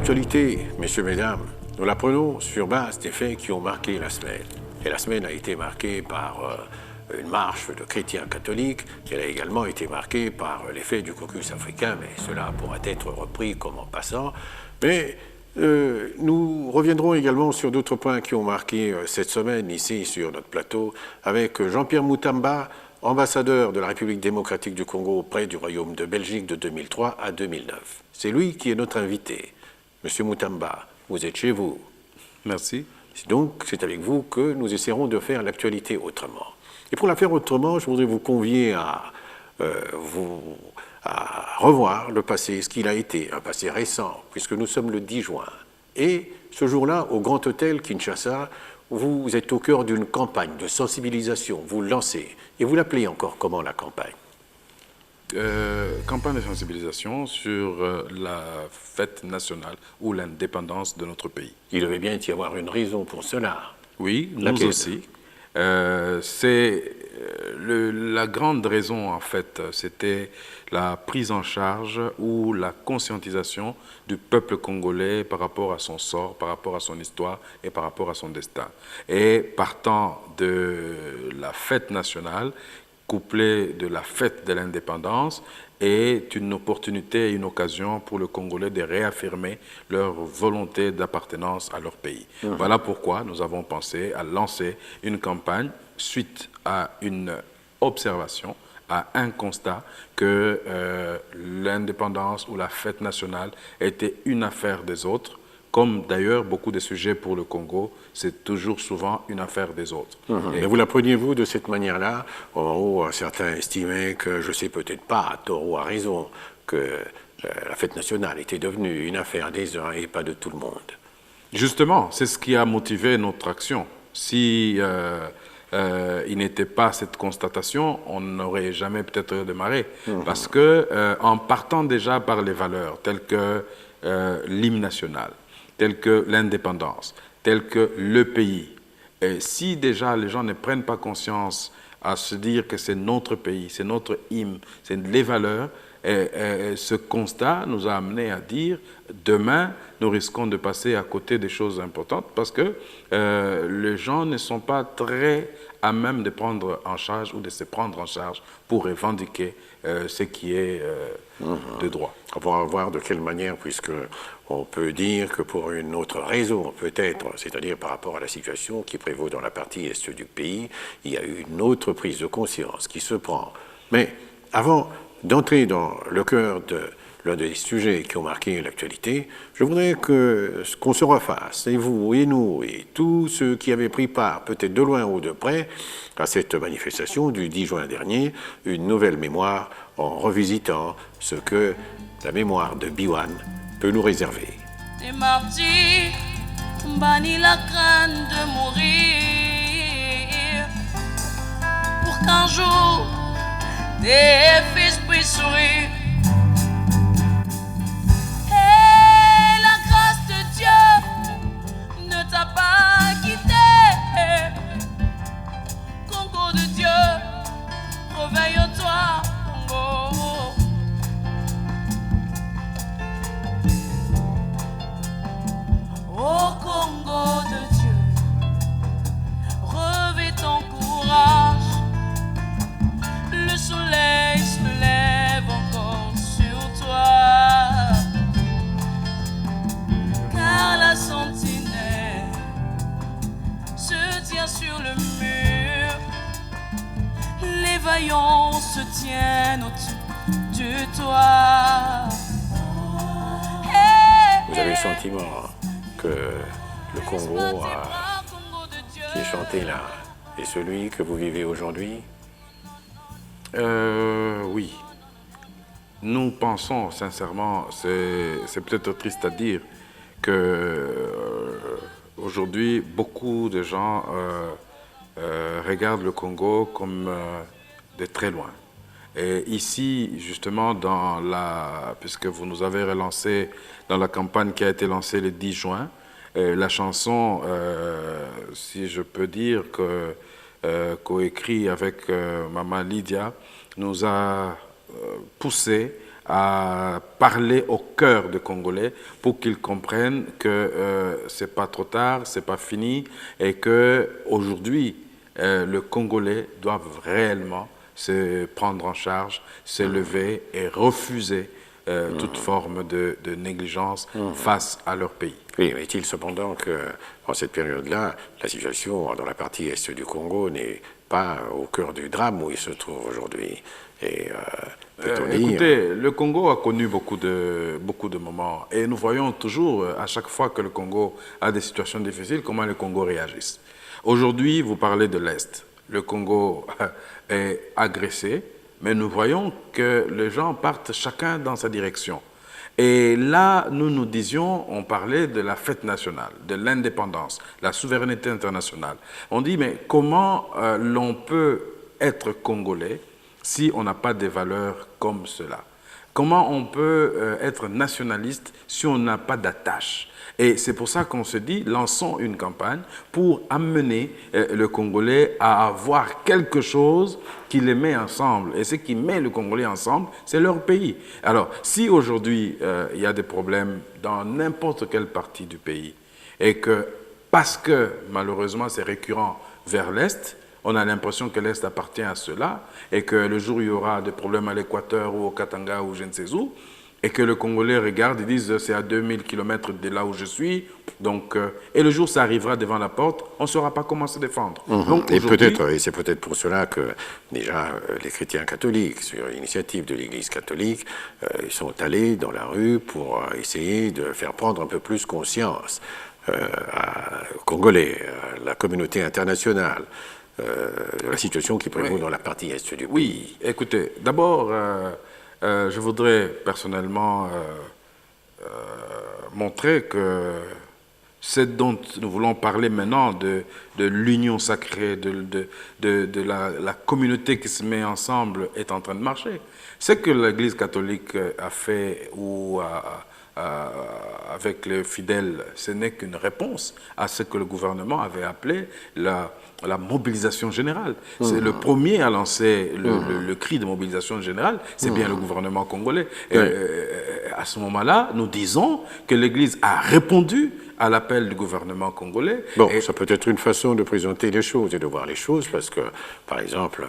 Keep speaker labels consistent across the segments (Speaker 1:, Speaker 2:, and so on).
Speaker 1: L'actualité, messieurs, mesdames, nous la prenons sur base des faits qui ont marqué la semaine. Et la semaine a été marquée par une marche de chrétiens catholiques. Elle a également été marquée par l'effet du caucus africain, mais cela pourra être repris comme en passant. Mais nous reviendrons également sur d'autres points qui ont marqué cette semaine ici sur notre plateau avec Jean-Pierre Moutamba, ambassadeur de la République démocratique du Congo auprès du Royaume de Belgique de 2003 à 2009. C'est lui qui est notre invité. Monsieur Moutamba, vous êtes chez vous.
Speaker 2: Merci.
Speaker 1: Donc, c'est avec vous que nous essaierons de faire l'actualité autrement. Et pour la faire autrement, je voudrais vous convier à revoir le passé, ce qu'il a été, un passé récent, puisque nous sommes le 10 juin. Et ce jour-là, au Grand Hôtel Kinshasa, vous êtes au cœur d'une campagne de sensibilisation, vous lancez. Et vous l'appelez encore comment, la campagne ?
Speaker 2: Campagne de sensibilisation sur la fête nationale ou l'indépendance de notre pays.
Speaker 1: Il devait bien y avoir une raison pour cela.
Speaker 2: Oui, nous aussi. C'est la grande raison, en fait, c'était la prise en charge ou la conscientisation du peuple congolais par rapport à son sort, par rapport à son histoire et par rapport à son destin. Et partant de la fête nationale, couplée de la fête de l'indépendance, est une opportunité et une occasion pour le Congolais de réaffirmer leur volonté d'appartenance à leur pays. Voilà pourquoi nous avons pensé à lancer une campagne suite à une observation, à un constat que l'indépendance ou la fête nationale était une affaire des autres, comme d'ailleurs beaucoup de sujets pour le Congo, c'est toujours souvent une affaire des autres.
Speaker 1: Et vous la preniez-vous de cette manière-là, au moment où certains estimaient que, je ne sais peut-être pas, à tort ou à raison, que la fête nationale était devenue une affaire des uns et pas de tout le monde?
Speaker 2: Justement, c'est ce qui a motivé notre action. Si il n'était pas cette constatation, on n'aurait jamais peut-être démarré. Parce que en partant déjà par les valeurs telles que l'hymne national, telles que l'indépendance, telles que le pays. Et si déjà les gens ne prennent pas conscience à se dire que c'est notre pays, c'est notre hymne, c'est les valeurs, et ce constat nous a amené à dire demain, nous risquons de passer à côté des choses importantes parce que les gens ne sont pas très à même de prendre en charge ou de se prendre en charge pour revendiquer ce qui est de droit.
Speaker 1: On va voir de quelle manière, puisque on peut dire que pour une autre raison, peut-être, c'est-à-dire par rapport à la situation qui prévaut dans la partie est du pays, il y a eu une autre prise de conscience qui se prend. Mais avant d'entrer dans le cœur de l'un des sujets qui ont marqué l'actualité, je voudrais qu'on se refasse, et vous, et nous, et tous ceux qui avaient pris part, peut-être de loin ou de près, à cette manifestation du 10 juin dernier, une nouvelle mémoire en revisitant ce que la mémoire de Biwan peut nous réserver.
Speaker 3: Des martyrs, bannis la crainte de mourir, pour qu'un jour des fils puissent sourire. Et la grâce de Dieu ne t'a pas quitté. Congo de Dieu, réveille-toi, Congo. Ô Congo de Dieu, revêt ton courage. Le soleil se lève encore sur toi, car la sentinelle se tient sur le mur. Les vaillants se tiennent autour de toi.
Speaker 1: Vous avez le sentiment que le Congo qui est chanté là est celui que vous vivez aujourd'hui?
Speaker 2: Oui. Nous pensons sincèrement, c'est peut-être triste à dire, que aujourd'hui beaucoup de gens regardent le Congo comme de très loin. Et ici, justement, puisque vous nous avez relancé dans la campagne qui a été lancée le 10 juin, la chanson, si je peux dire, coécrit avec Maman Lydia, nous a poussé à parler au cœur des Congolais pour qu'ils comprennent que c'est pas trop tard, c'est pas fini et que aujourd'hui le Congolais doit réellement se prendre en charge, s'élever et refuser toute forme de négligence face à leur pays.
Speaker 1: Oui, mais est-il cependant que, en cette période-là, la situation dans la partie est du Congo n'est pas au cœur du drame où il se trouve aujourd'hui? Et peut-on dire...
Speaker 2: Écoutez, le Congo a connu beaucoup de moments et nous voyons toujours, à chaque fois que le Congo a des situations difficiles, comment le Congo réagisse. Aujourd'hui, vous parlez de l'Est. Le Congo est agressé, mais nous voyons que les gens partent chacun dans sa direction. Et là, nous nous disions, on parlait de la fête nationale, de l'indépendance, la souveraineté internationale. On dit, mais comment l'on peut être congolais si on n'a pas des valeurs comme cela? Comment on peut être nationaliste si on n'a pas d'attache? Et c'est pour ça qu'on se dit, lançons une campagne pour amener le Congolais à avoir quelque chose qui les met ensemble. Et ce qui met le Congolais ensemble, c'est leur pays. Alors, si aujourd'hui, il y a des problèmes dans n'importe quelle partie du pays, et que, parce que malheureusement c'est récurrent vers l'Est, on a l'impression que l'Est appartient à cela, et que le jour où il y aura des problèmes à l'Équateur ou au Katanga ou je ne sais où, et que le Congolais regarde et dise c'est à 2000 km de là où je suis, donc, et le jour où ça arrivera devant la porte, on ne saura pas comment se défendre. Donc,
Speaker 1: et c'est peut-être pour cela que déjà les chrétiens catholiques, sur l'initiative de l'Église catholique, ils sont allés dans la rue pour essayer de faire prendre un peu plus conscience aux Congolais, à la communauté internationale, de la situation qui prévaut dans la partie est du pays.
Speaker 2: Oui, écoutez, d'abord, je voudrais personnellement montrer que ce dont nous voulons parler maintenant de l'union sacrée, de la communauté qui se met ensemble est en train de marcher. Ce que l'Église catholique a fait avec les fidèles, ce n'est qu'une réponse à ce que le gouvernement avait appelé la mobilisation générale. C'est le premier à lancer le cri de mobilisation générale, c'est bien le gouvernement congolais. Et, à ce moment-là, nous disons que l'Église a répondu à l'appel du gouvernement congolais.
Speaker 1: Bon, ça peut être une façon de présenter les choses et de voir les choses, parce que, par exemple,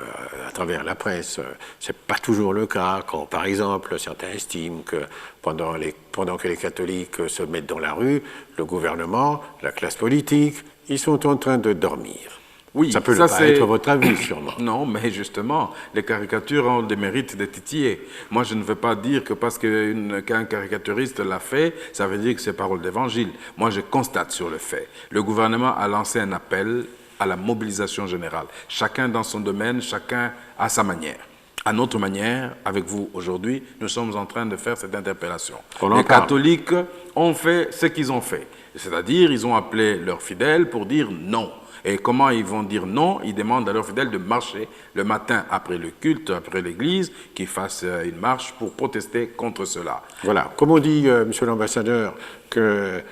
Speaker 1: à travers la presse, c'est pas toujours le cas quand, par exemple, certains estiment que pendant que les catholiques se mettent dans la rue, le gouvernement, la classe politique, ils sont en train de dormir.
Speaker 2: Oui,
Speaker 1: ça peut ne pas être votre avis, sûrement.
Speaker 2: Non, mais justement, les caricatures ont des mérites de titiller. Moi, je ne veux pas dire que parce qu'un caricaturiste l'a fait, ça veut dire que c'est parole d'évangile. Moi, je constate sur le fait. Le gouvernement a lancé un appel à la mobilisation générale. Chacun dans son domaine, chacun à sa manière. À notre manière, avec vous aujourd'hui, nous sommes en train de faire cette interpellation. Les catholiques ont fait ce qu'ils ont fait. C'est-à-dire, ils ont appelé leurs fidèles pour dire non. Et comment ils vont dire non? Ils demandent à leurs fidèles de marcher le matin après le culte, après l'église, qu'ils fassent une marche pour protester contre cela.
Speaker 1: Voilà. Comme on dit, monsieur l'ambassadeur, qu'une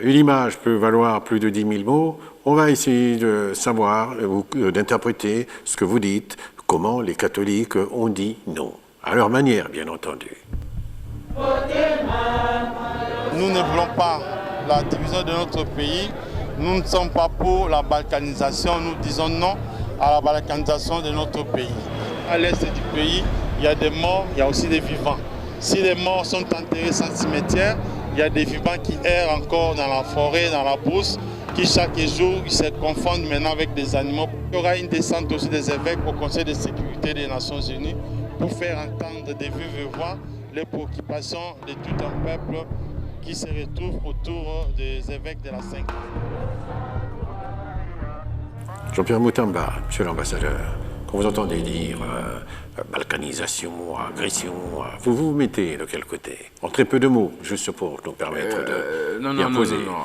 Speaker 1: image peut valoir plus de 10 000 mots, on va essayer de savoir, d'interpréter ce que vous dites, comment les catholiques ont dit non. À leur manière, bien entendu.
Speaker 4: Nous ne voulons pas la division de notre pays. Nous ne sommes pas pour la balkanisation, nous disons non à la balkanisation de notre pays. À l'est du pays, il y a des morts, il y a aussi des vivants. Si les morts sont enterrés sans cimetière, il y a des vivants qui errent encore dans la forêt, dans la brousse, qui chaque jour ils se confondent maintenant avec des animaux. Il y aura une descente aussi des évêques au Conseil de sécurité des Nations Unies pour faire entendre des vives voix les préoccupations de tout un peuple qui se retrouve autour des évêques de la 5e.
Speaker 1: Jean-Pierre Moutamba, monsieur l'ambassadeur, quand vous entendez dire balkanisation, agression, vous vous mettez de quel côté? En très peu de mots, juste pour nous permettre de
Speaker 2: non,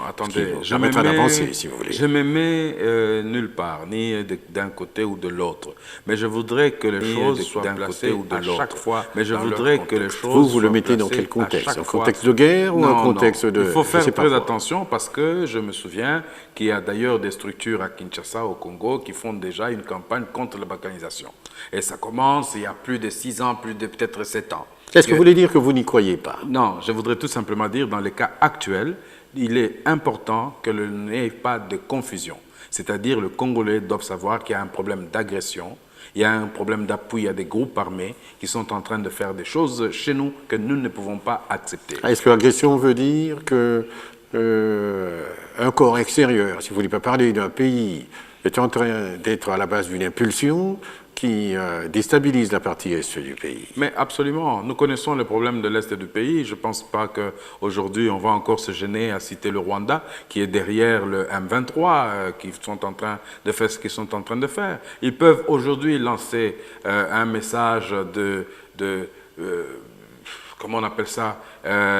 Speaker 2: attendez,
Speaker 1: je me mets d'avancer, si vous voulez.
Speaker 2: Je me mets nulle part, ni d'un côté ou de l'autre. Mais je voudrais que les choses soient placées à chaque fois. Mais je voudrais que les choses
Speaker 1: vous le mettez dans quel contexte? Un contexte de guerre ou un contexte de...
Speaker 2: Il faut faire très attention parce que je me souviens qu'il y a d'ailleurs des structures à Kinshasa, au Congo, qui font déjà une campagne contre la balkanisation. Et ça commence il y a plus de 6 ans, plus de peut-être 7 ans.
Speaker 1: Est-ce que vous voulez dire que vous n'y croyez pas?
Speaker 2: Non, je voudrais tout simplement dire, dans les cas actuels, il est important qu'il n'y ait pas de confusion. C'est-à-dire, le Congolais doit savoir qu'il y a un problème d'agression, il y a un problème d'appui à des groupes armés qui sont en train de faire des choses chez nous que nous ne pouvons pas accepter.
Speaker 1: Est-ce que l'agression veut dire que un corps extérieur, si vous ne voulez pas parler d'un pays, est en train d'être à la base d'une impulsion qui déstabilise la partie est du pays?
Speaker 2: Mais absolument. Nous connaissons les problèmes de l'Est du pays. Je ne pense pas qu'aujourd'hui, on va encore se gêner à citer le Rwanda, qui est derrière le M23, qui sont en train de faire ce qu'ils sont en train de faire. Ils peuvent aujourd'hui lancer un message comment on appelle ça,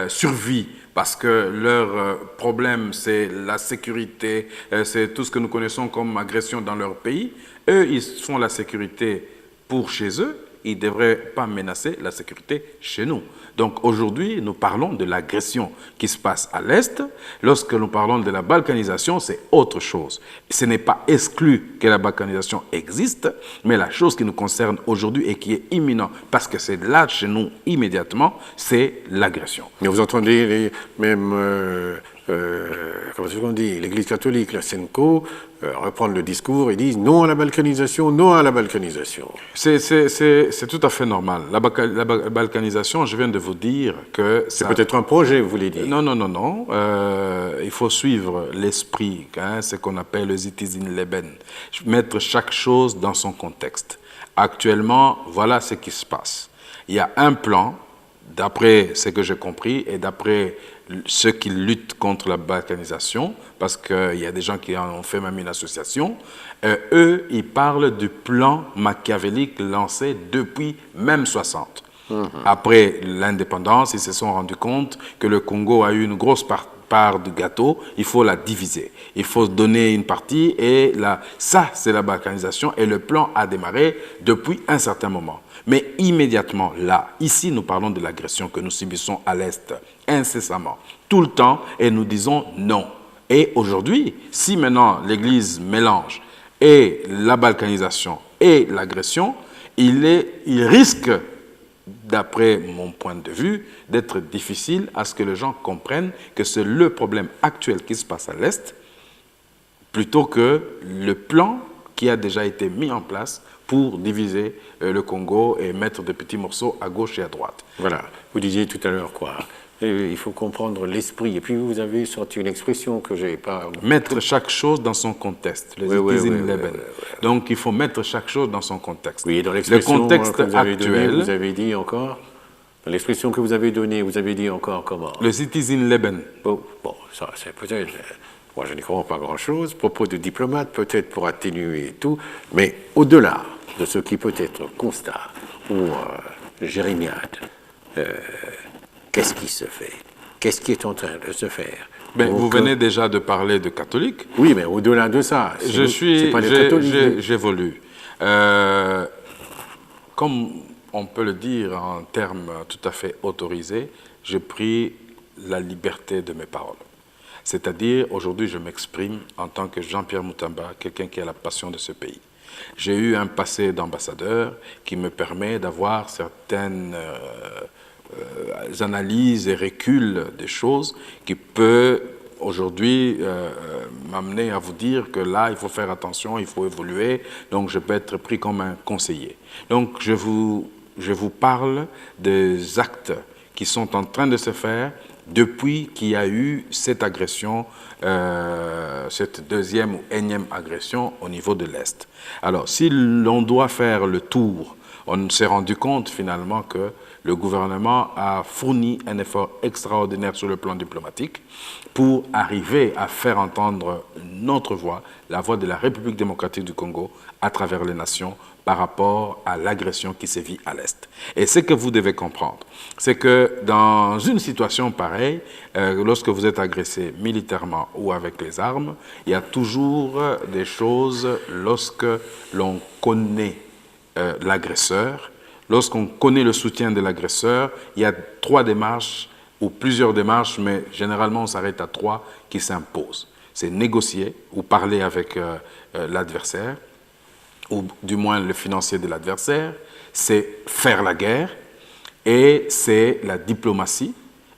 Speaker 2: survie, parce que leur problème, c'est la sécurité, c'est tout ce que nous connaissons comme agression dans leur pays. Eux, ils font la sécurité pour chez eux, ils ne devraient pas menacer la sécurité chez nous. Donc aujourd'hui, nous parlons de l'agression qui se passe à l'Est. Lorsque nous parlons de la balkanisation, c'est autre chose. Ce n'est pas exclu que la balkanisation existe, mais la chose qui nous concerne aujourd'hui et qui est imminente, parce que c'est là chez nous immédiatement, c'est l'agression.
Speaker 1: Mais vous entendez comment est-ce qu'on dit, l'Église catholique, la SENCO, reprendre le discours et disent non à la balkanisation, non à la balkanisation.
Speaker 2: C'est tout à fait normal. La balkanisation, je viens de vous dire que...
Speaker 1: C'est peut-être un projet, vous voulez dire?
Speaker 2: Non, non, non, non. Il faut suivre l'esprit, ce qu'on appelle le Citizen Leben. Mettre chaque chose dans son contexte. Actuellement, voilà ce qui se passe. Il y a un plan, d'après ce que j'ai compris et d'après ceux qui luttent contre la balkanisation, parce qu'il y a des gens qui en ont fait même une association, eux, ils parlent du plan machiavélique lancé depuis même 60. Après l'indépendance, ils se sont rendus compte que le Congo a eu une grosse part du gâteau, il faut la diviser. Il faut donner une partie et ça, c'est la balkanisation et le plan a démarré depuis un certain moment. Mais immédiatement, là, ici, nous parlons de l'agression que nous subissons à l'Est, incessamment, tout le temps, et nous disons non. Et aujourd'hui, si maintenant l'Église mélange et la balkanisation et l'agression, il risque, d'après mon point de vue, d'être difficile à ce que les gens comprennent que c'est le problème actuel qui se passe à l'Est, plutôt que le plan qui a déjà été mis en place pour diviser le Congo et mettre des petits morceaux à gauche et à droite.
Speaker 1: Voilà, vous disiez tout à l'heure quoi. Il faut comprendre l'esprit. Et puis vous avez sorti une expression que je n'ai pas...
Speaker 2: Mettre chaque chose dans son contexte, le Citizen Leben. Donc il faut mettre chaque chose dans son contexte.
Speaker 1: Oui, dans l'expression
Speaker 2: le contexte
Speaker 1: que vous avez
Speaker 2: actuel...
Speaker 1: donnée, vous avez dit encore... Dans l'expression que vous avez donnée, vous avez dit encore comment?
Speaker 2: Le Citizen Leben.
Speaker 1: Bon, ça c'est peut-être... Moi je n'y crois pas grand-chose. Propos de diplomate, peut-être pour atténuer et tout. Mais au-delà de ce qui peut être constat ou jérémiade, qu'est-ce qui se fait? Qu'est-ce qui est en train de se faire?
Speaker 2: Ben, vous venez déjà de parler de catholiques.
Speaker 1: Oui, mais au-delà de ça,
Speaker 2: j'évolue. Comme on peut le dire en termes tout à fait autorisés, j'ai pris la liberté de mes paroles. C'est-à-dire, aujourd'hui, je m'exprime en tant que Jean-Pierre Moutamba, quelqu'un qui a la passion de ce pays. J'ai eu un passé d'ambassadeur qui me permet d'avoir certaines analyses et reculs des choses qui peut aujourd'hui m'amener à vous dire que là, il faut faire attention, il faut évoluer, donc je peux être pris comme un conseiller. Donc je vous parle des actes qui sont en train de se faire depuis qu'il y a eu cette agression, cette deuxième ou énième agression au niveau de l'Est. Alors, si l'on doit faire le tour, on s'est rendu compte finalement que le gouvernement a fourni un effort extraordinaire sur le plan diplomatique pour arriver à faire entendre notre voix, la voix de la République démocratique du Congo, à travers les nations, par rapport à l'agression qui sévit à l'Est. Et ce que vous devez comprendre, c'est que dans une situation pareille, lorsque vous êtes agressé militairement ou avec les armes, il y a toujours des choses, lorsque l'on connaît l'agresseur, lorsqu'on connaît le soutien de l'agresseur, il y a 3 démarches ou plusieurs démarches, mais généralement on s'arrête à 3 qui s'imposent. C'est négocier ou parler avec l'adversaire, ou du moins le financier de l'adversaire, c'est faire la guerre, et c'est la diplomatie,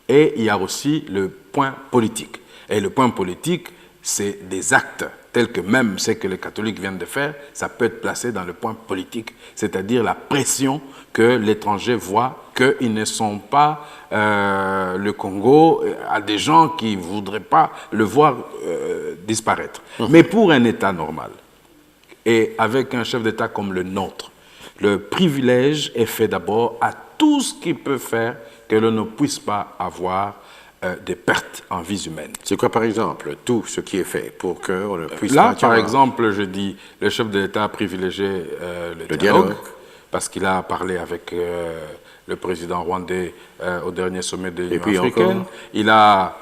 Speaker 2: et il y a aussi le point politique. Et le point politique, c'est des actes tels que même ce que les catholiques viennent de faire, ça peut être placé dans le point politique, c'est-à-dire la pression que l'étranger voit qu'ils ne sont pas le Congo à des gens qui ne voudraient pas le voir disparaître. Mais pour un État normal, et avec un chef d'État comme le nôtre, le privilège est fait d'abord à tout ce qui peut faire que l'on ne puisse pas avoir des pertes en vies humaines.
Speaker 1: C'est quoi, par exemple, tout ce qui est fait pour qu'on ne puisse
Speaker 2: Là,
Speaker 1: pas...
Speaker 2: par exemple, je dis, le chef de l'État a privilégié le dialogue, parce qu'il a parlé avec le président rwandais au dernier sommet de l'Union africaine. Il a,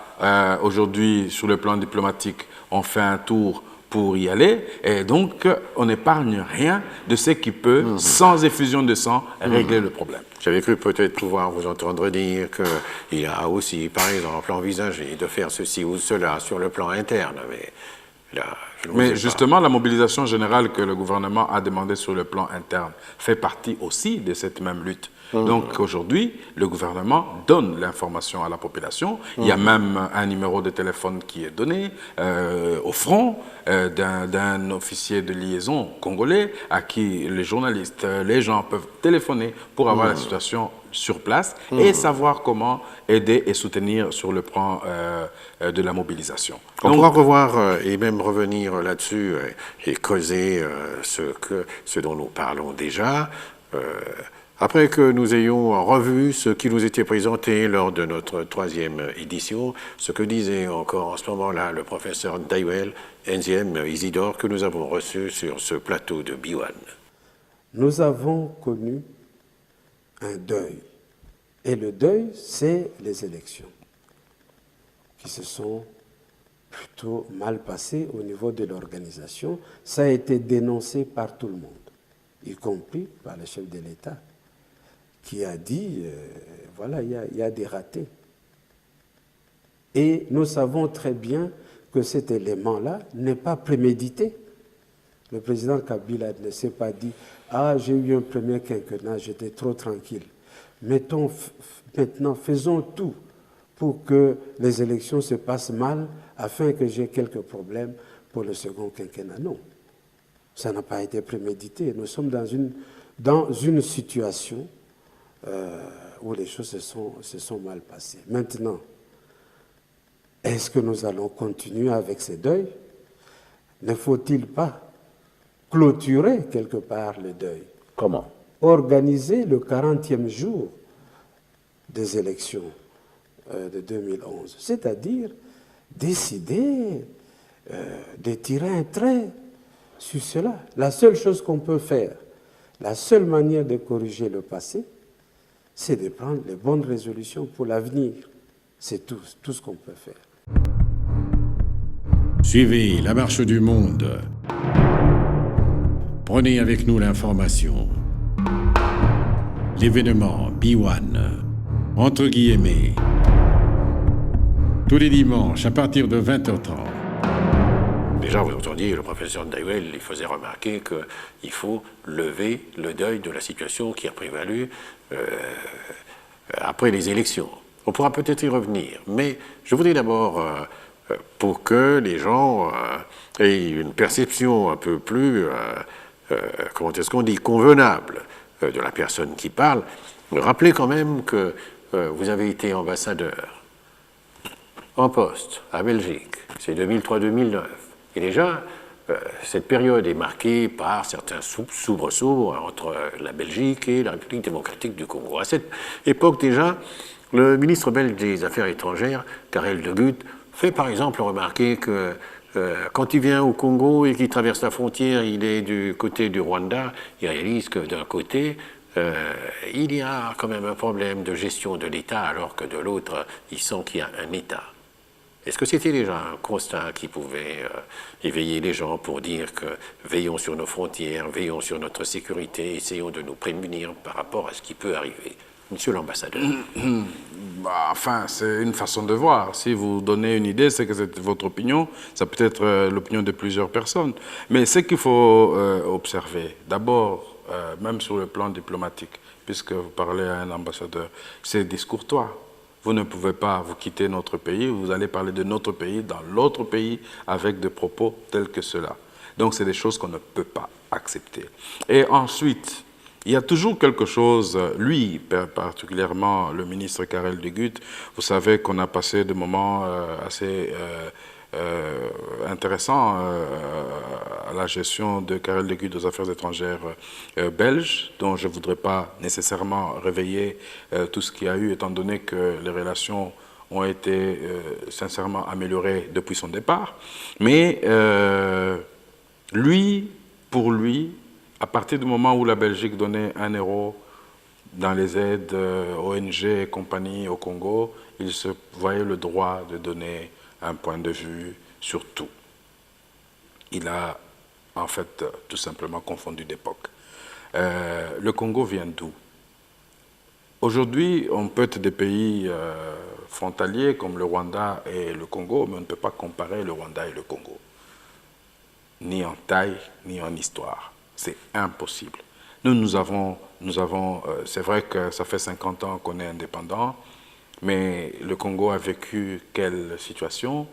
Speaker 2: aujourd'hui, sur le plan diplomatique, on fait un tour pour y aller, et donc on n'épargne rien de ce qui peut, sans effusion de sang, régler le problème.
Speaker 1: J'avais cru peut-être pouvoir vous entendre dire qu'il a aussi, par exemple, envisagé de faire ceci ou cela sur le plan interne, mais là, je ne sais
Speaker 2: justement, la mobilisation générale que le gouvernement a demandée sur le plan interne fait partie aussi de cette même lutte. Donc aujourd'hui, le gouvernement donne l'information à la population. Il y a même un numéro de téléphone qui est donné au front d'un officier de liaison congolais à qui les journalistes, les gens peuvent téléphoner pour avoir la situation sur place et savoir comment aider et soutenir sur le plan de la mobilisation.
Speaker 1: On pourra revoir et même revenir là-dessus et creuser ce dont nous parlons déjà. Après que nous ayons revu ce qui nous était présenté lors de notre 3e édition, ce que disait encore en ce moment-là le professeur Ndaiwel Nziem Isidore, que nous avons reçu sur ce plateau de Biwane.
Speaker 5: Nous avons connu un deuil. Et le deuil, c'est les élections qui se sont plutôt mal passées au niveau de l'organisation. Ça a été dénoncé par tout le monde, y compris par le chef de l'État, qui a dit, voilà, il y a des ratés. Et nous savons très bien que cet élément-là n'est pas prémédité. Le président Kabila ne s'est pas dit, ah, j'ai eu un premier quinquennat, j'étais trop tranquille. Maintenant, faisons tout pour que les élections se passent mal, afin que j'ai quelques problèmes pour le second quinquennat. Non, ça n'a pas été prémédité. Nous sommes dans une situation où les choses se sont mal passées. Maintenant, est-ce que nous allons continuer avec ces deuils? Ne faut-il pas clôturer quelque part le deuil?
Speaker 1: Comment?
Speaker 5: Organiser le 40e jour des élections de 2011, c'est-à-dire décider de tirer un trait sur cela. La seule chose qu'on peut faire, la seule manière de corriger le passé, c'est de prendre les bonnes résolutions pour l'avenir. C'est tout ce qu'on peut faire.
Speaker 6: Suivez la marche du monde. Prenez avec nous l'information. L'événement Biwane, entre guillemets, tous les dimanches à partir de 20h30.
Speaker 1: Déjà, vous entendiez, le professeur Ndaiwel, il faisait remarquer qu'il faut lever le deuil de la situation qui a prévalu après les élections. On pourra peut-être y revenir, mais je voudrais d'abord, pour que les gens aient une perception un peu plus, comment est-ce qu'on dit, convenable de la personne qui parle, rappeler quand même que vous avez été ambassadeur en poste à Belgique, c'est 2003-2009. Et déjà, cette période est marquée par certains soubresauts entre la Belgique et la République démocratique du Congo. À cette époque déjà, le ministre belge des Affaires étrangères, Karel de Gucht, fait par exemple remarquer que quand il vient au Congo et qu'il traverse la frontière, il est du côté du Rwanda, il réalise que d'un côté, il y a quand même un problème de gestion de l'État, alors que de l'autre, il sent qu'il y a un État. Est-ce que c'était déjà un constat qui pouvait éveiller les gens pour dire que veillons sur nos frontières, veillons sur notre sécurité, essayons de nous prémunir par rapport à ce qui peut arriver? Monsieur l'ambassadeur.
Speaker 2: enfin, c'est une façon de voir. Si vous donnez une idée, c'est que c'est votre opinion. Ça peut être l'opinion de plusieurs personnes. Mais ce qu'il faut observer, d'abord, même sur le plan diplomatique, puisque vous parlez à un ambassadeur, c'est discourtois. Vous ne pouvez pas vous quitter notre pays, vous allez parler de notre pays dans l'autre pays avec des propos tels que cela. Donc, c'est des choses qu'on ne peut pas accepter. Et ensuite, il y a toujours quelque chose, lui, particulièrement le ministre Karel de Gucht, vous savez qu'on a passé des moments assez intéressants à la gestion de Karel de Gucht aux affaires étrangères belges, dont je ne voudrais pas nécessairement réveiller tout ce qu'il y a eu, étant donné que les relations ont été sincèrement améliorées depuis son départ. Mais pour lui, à partir du moment où la Belgique donnait 1 euro dans les aides ONG et compagnie au Congo, il se voyait le droit de donner un point de vue sur tout. Il a en fait tout simplement confondu d'époque. Le Congo vient d'où? Aujourd'hui, on peut être des pays frontaliers comme le Rwanda et le Congo, mais on ne peut pas comparer le Rwanda et le Congo. Ni en taille, ni en histoire. C'est impossible. Nous avons c'est vrai que ça fait 50 ans qu'on est indépendant, mais le Congo a vécu quelle situation?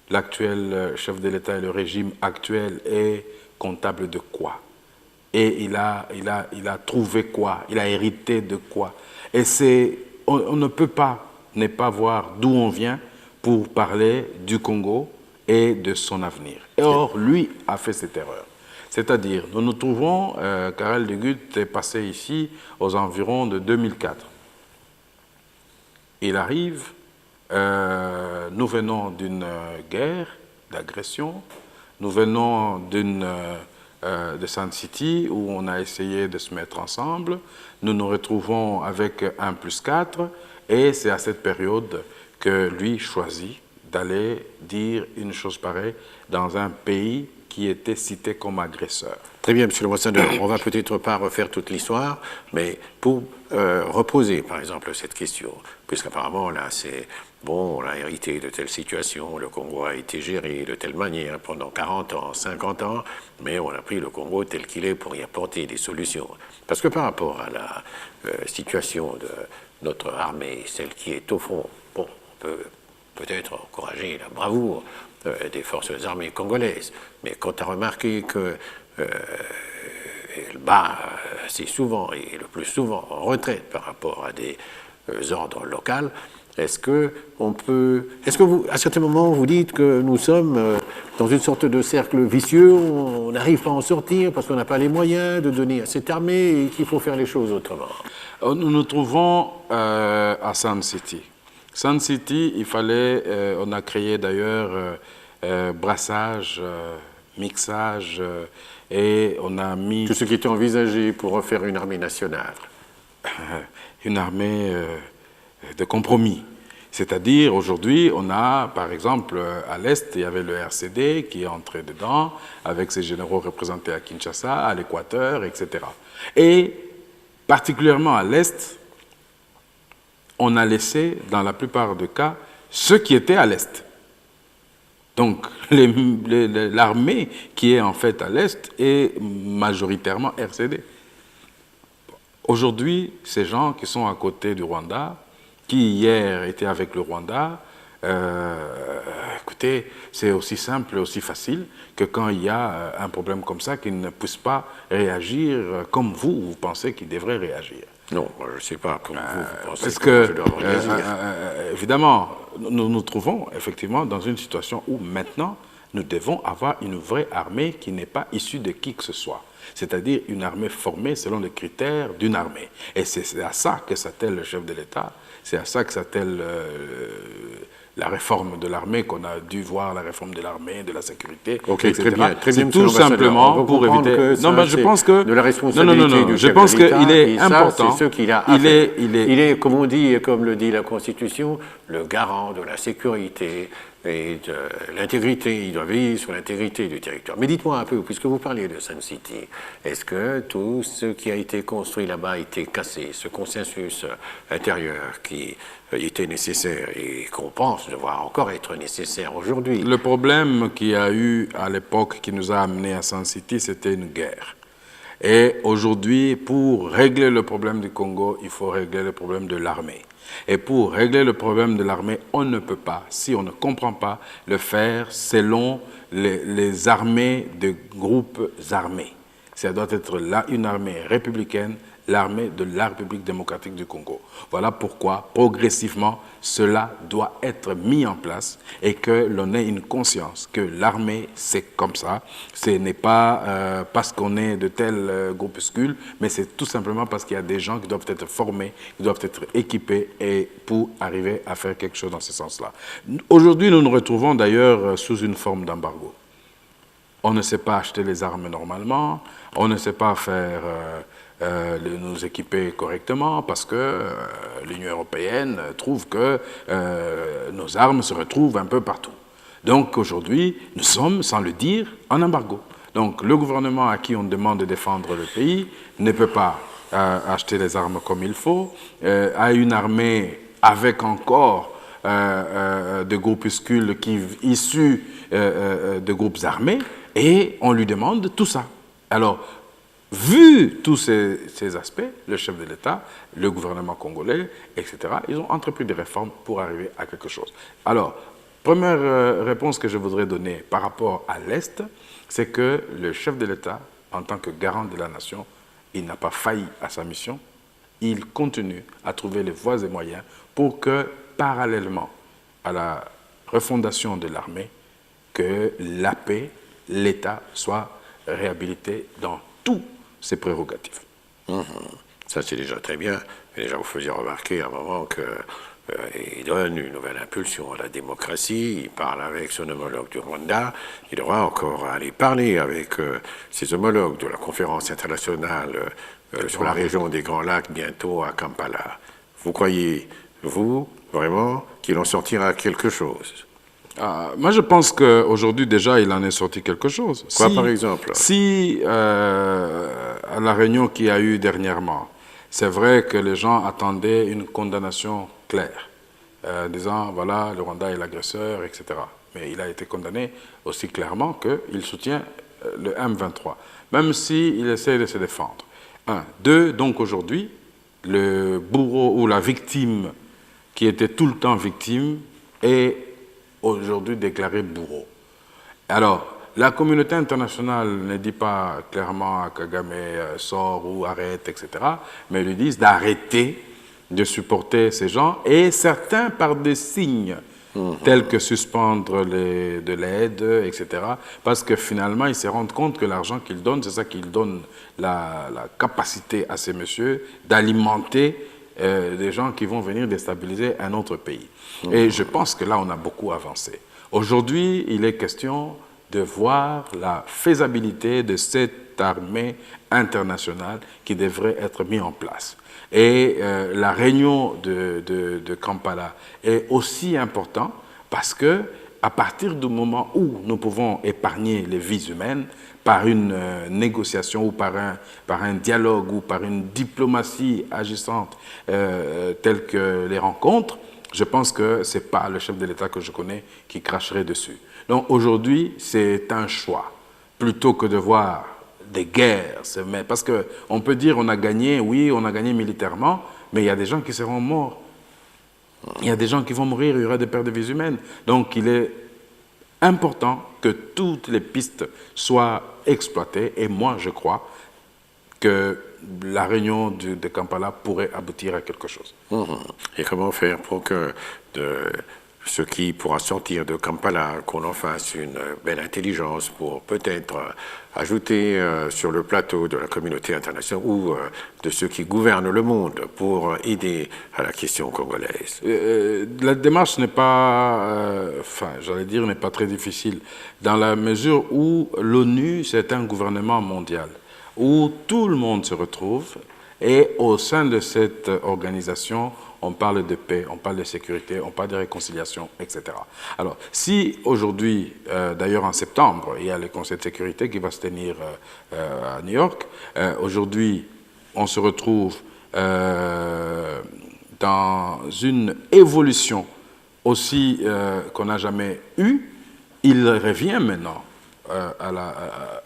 Speaker 2: L'actuel chef de l'État et le régime actuel est comptable de quoi? Et il a trouvé quoi? Il a hérité de quoi? Et on ne peut pas ne pas voir d'où on vient pour parler du Congo et de son avenir. Et or, lui a fait cette erreur. C'est-à-dire, nous nous trouvons, Karel de Gucht est passé ici aux environs de 2004. Il arrive, nous venons d'une guerre, d'agression, nous venons de Sun City où on a essayé de se mettre ensemble, nous nous retrouvons avec 1+4 et c'est à cette période que lui choisit d'aller dire une chose pareille dans un pays qui était cité comme agresseur.
Speaker 1: Très bien, Monsieur l'ambassadeur. On va peut-être pas refaire toute l'histoire, mais pour reposer, par exemple, cette question, puisqu'apparemment, là, c'est bon, on a hérité de telle situation, le Congo a été géré de telle manière pendant 40 ans, 50 ans, mais on a pris le Congo tel qu'il est pour y apporter des solutions. Parce que par rapport à la situation de notre armée, celle qui est au front, bon, on peut peut-être encourager la bravoure des forces armées congolaises. Mais quand on a remarqué qu'elle bat assez souvent et le plus souvent en retraite par rapport à des ordres locaux, est-ce que vous, à certains moments, vous dites que nous sommes dans une sorte de cercle vicieux, on n'arrive pas à en sortir parce qu'on n'a pas les moyens de donner à cette armée et qu'il faut faire les choses autrement?
Speaker 2: Nous nous trouvons à Sun City. Sun City, on a créé d'ailleurs brassage, mixage, et on a mis...
Speaker 1: Tout ce qui était envisagé pour refaire une armée nationale.
Speaker 2: Une armée de compromis. C'est-à-dire, aujourd'hui, on a, par exemple, à l'Est, il y avait le RCD qui est entré dedans, avec ses généraux représentés à Kinshasa, à l'Équateur, etc. Et, particulièrement à l'Est, on a laissé, dans la plupart des cas, ceux qui étaient à l'Est. Donc, l'armée qui est en fait à l'Est est majoritairement RCD. Aujourd'hui, ces gens qui sont à côté du Rwanda, qui hier étaient avec le Rwanda, écoutez, c'est aussi simple, aussi facile que quand il y a un problème comme ça, qu'ils ne puissent pas réagir comme vous pensez qu'ils devraient réagir.
Speaker 1: Non, moi je ne sais pas comme vous pensez
Speaker 2: parce
Speaker 1: que
Speaker 2: que
Speaker 1: je dois réagir.
Speaker 2: Évidemment, nous nous trouvons effectivement dans une situation où maintenant, nous devons avoir une vraie armée qui n'est pas issue de qui que ce soit. C'est-à-dire une armée formée selon les critères d'une armée. Et c'est à ça que s'attelle le chef de l'État, c'est à ça que s'attelle la réforme de l'armée, qu'on a dû voir, la réforme de l'armée, de la sécurité,
Speaker 1: Ok,
Speaker 2: etc.
Speaker 1: très bien,
Speaker 2: C'est tout simplement pour éviter...
Speaker 1: Non, mais je pense que de la responsabilité du chef de l'État,
Speaker 2: qu'il est important.
Speaker 1: C'est ce qu'il a à faire. Il est, comme on dit et comme le dit la Constitution, le garant de la sécurité et de l'intégrité, il doit veiller sur l'intégrité du territoire. Mais dites-moi un peu, puisque vous parlez de Sun City, est-ce que tout ce qui a été construit là-bas a été cassé, ce consensus intérieur qui était nécessaire et qu'on pense devoir encore être nécessaire aujourd'hui?
Speaker 2: Le problème qu'il y a eu à l'époque qui nous a amenés à Sun City, c'était une guerre. Et aujourd'hui, pour régler le problème du Congo, il faut régler le problème de l'armée. Et pour régler le problème de l'armée, on ne peut pas, si on ne comprend pas, le faire selon les armées de groupes armés. Ça doit être là une armée républicaine, l'armée de la République démocratique du Congo. Voilà pourquoi, progressivement, cela doit être mis en place et que l'on ait une conscience que l'armée, c'est comme ça. Ce n'est pas parce qu'on est de tel groupuscule, mais c'est tout simplement parce qu'il y a des gens qui doivent être formés, qui doivent être équipés et pour arriver à faire quelque chose dans ce sens-là. Aujourd'hui, nous nous retrouvons d'ailleurs sous une forme d'embargo. On ne sait pas acheter les armes normalement, on ne sait pas faire... nous équiper correctement parce que l'Union européenne trouve que nos armes se retrouvent un peu partout. Donc aujourd'hui, nous sommes, sans le dire, en embargo. Donc le gouvernement à qui on demande de défendre le pays ne peut pas acheter les armes comme il faut, a une armée avec encore de groupuscules issus de groupes armés et on lui demande tout ça. Alors, vu tous ces aspects, le chef de l'État, le gouvernement congolais, etc., ils ont entrepris des réformes pour arriver à quelque chose. Alors, première réponse que je voudrais donner par rapport à l'Est, c'est que le chef de l'État, en tant que garant de la nation, il n'a pas failli à sa mission. Il continue à trouver les voies et moyens pour que, parallèlement à la refondation de l'armée, que la paix, l'État soit réhabilité dans tous ses prérogatives.
Speaker 1: Ça, c'est déjà très bien. Mais déjà, vous faisiez remarquer à un moment qu'il donne une nouvelle impulsion à la démocratie. Il parle avec son homologue du Rwanda. Il devra encore aller parler avec ses homologues de la conférence internationale sur la région des Grands Lacs, bientôt à Kampala. Vous croyez, vous, vraiment, qu'il en sortira quelque chose?
Speaker 2: Moi, je pense qu'aujourd'hui, déjà, il en est sorti quelque chose.
Speaker 1: Quoi, par exemple?
Speaker 2: Si, à la réunion qu'il y a eu dernièrement, c'est vrai que les gens attendaient une condamnation claire, disant, voilà, le Rwanda est l'agresseur, etc. Mais il a été condamné aussi clairement qu'il soutient le M23, même s'il essaie de se défendre. Un. Deux, donc aujourd'hui, le bourreau ou la victime qui était tout le temps victime est aujourd'hui déclaré bourreau. Alors, la communauté internationale ne dit pas clairement à Kagame sort ou arrête, etc., mais lui disent d'arrêter de supporter ces gens, et certains par des signes tels que suspendre de l'aide, etc., parce que finalement, ils se rendent compte que l'argent qu'ils donnent, c'est ça qu'ils donnent la capacité à ces messieurs d'alimenter des gens qui vont venir déstabiliser un autre pays. Et je pense que là, on a beaucoup avancé. Aujourd'hui, il est question de voir la faisabilité de cette armée internationale qui devrait être mise en place. Et la réunion de Kampala est aussi importante parce que à partir du moment où nous pouvons épargner les vies humaines par une négociation ou par un dialogue ou par une diplomatie agissante telle que les rencontres, je pense que ce n'est pas le chef de l'État que je connais qui cracherait dessus. Donc aujourd'hui, c'est un choix. Plutôt que de voir des guerres, parce qu'on peut dire on a gagné, oui, on a gagné militairement, mais il y a des gens qui seront morts. Il y a des gens qui vont mourir, il y aura des pertes de vies humaines. Donc il est important que toutes les pistes soient exploitées, et moi je crois que la réunion de Kampala pourrait aboutir à quelque chose.
Speaker 1: Et comment faire pour que ce qui pourra sortir de Kampala, qu'on en fasse une belle intelligence pour peut-être ajouter sur le plateau de la communauté internationale ou de ceux qui gouvernent le monde pour aider à la question congolaise?
Speaker 2: La démarche n'est pas, j'allais dire, n'est pas très difficile, dans la mesure où l'ONU, c'est un gouvernement mondial, où tout le monde se retrouve, et au sein de cette organisation, on parle de paix, on parle de sécurité, on parle de réconciliation, etc. Alors, si aujourd'hui, d'ailleurs en septembre, il y a le Conseil de sécurité qui va se tenir à New York, aujourd'hui, on se retrouve dans une évolution aussi qu'on n'a jamais eue, il revient maintenant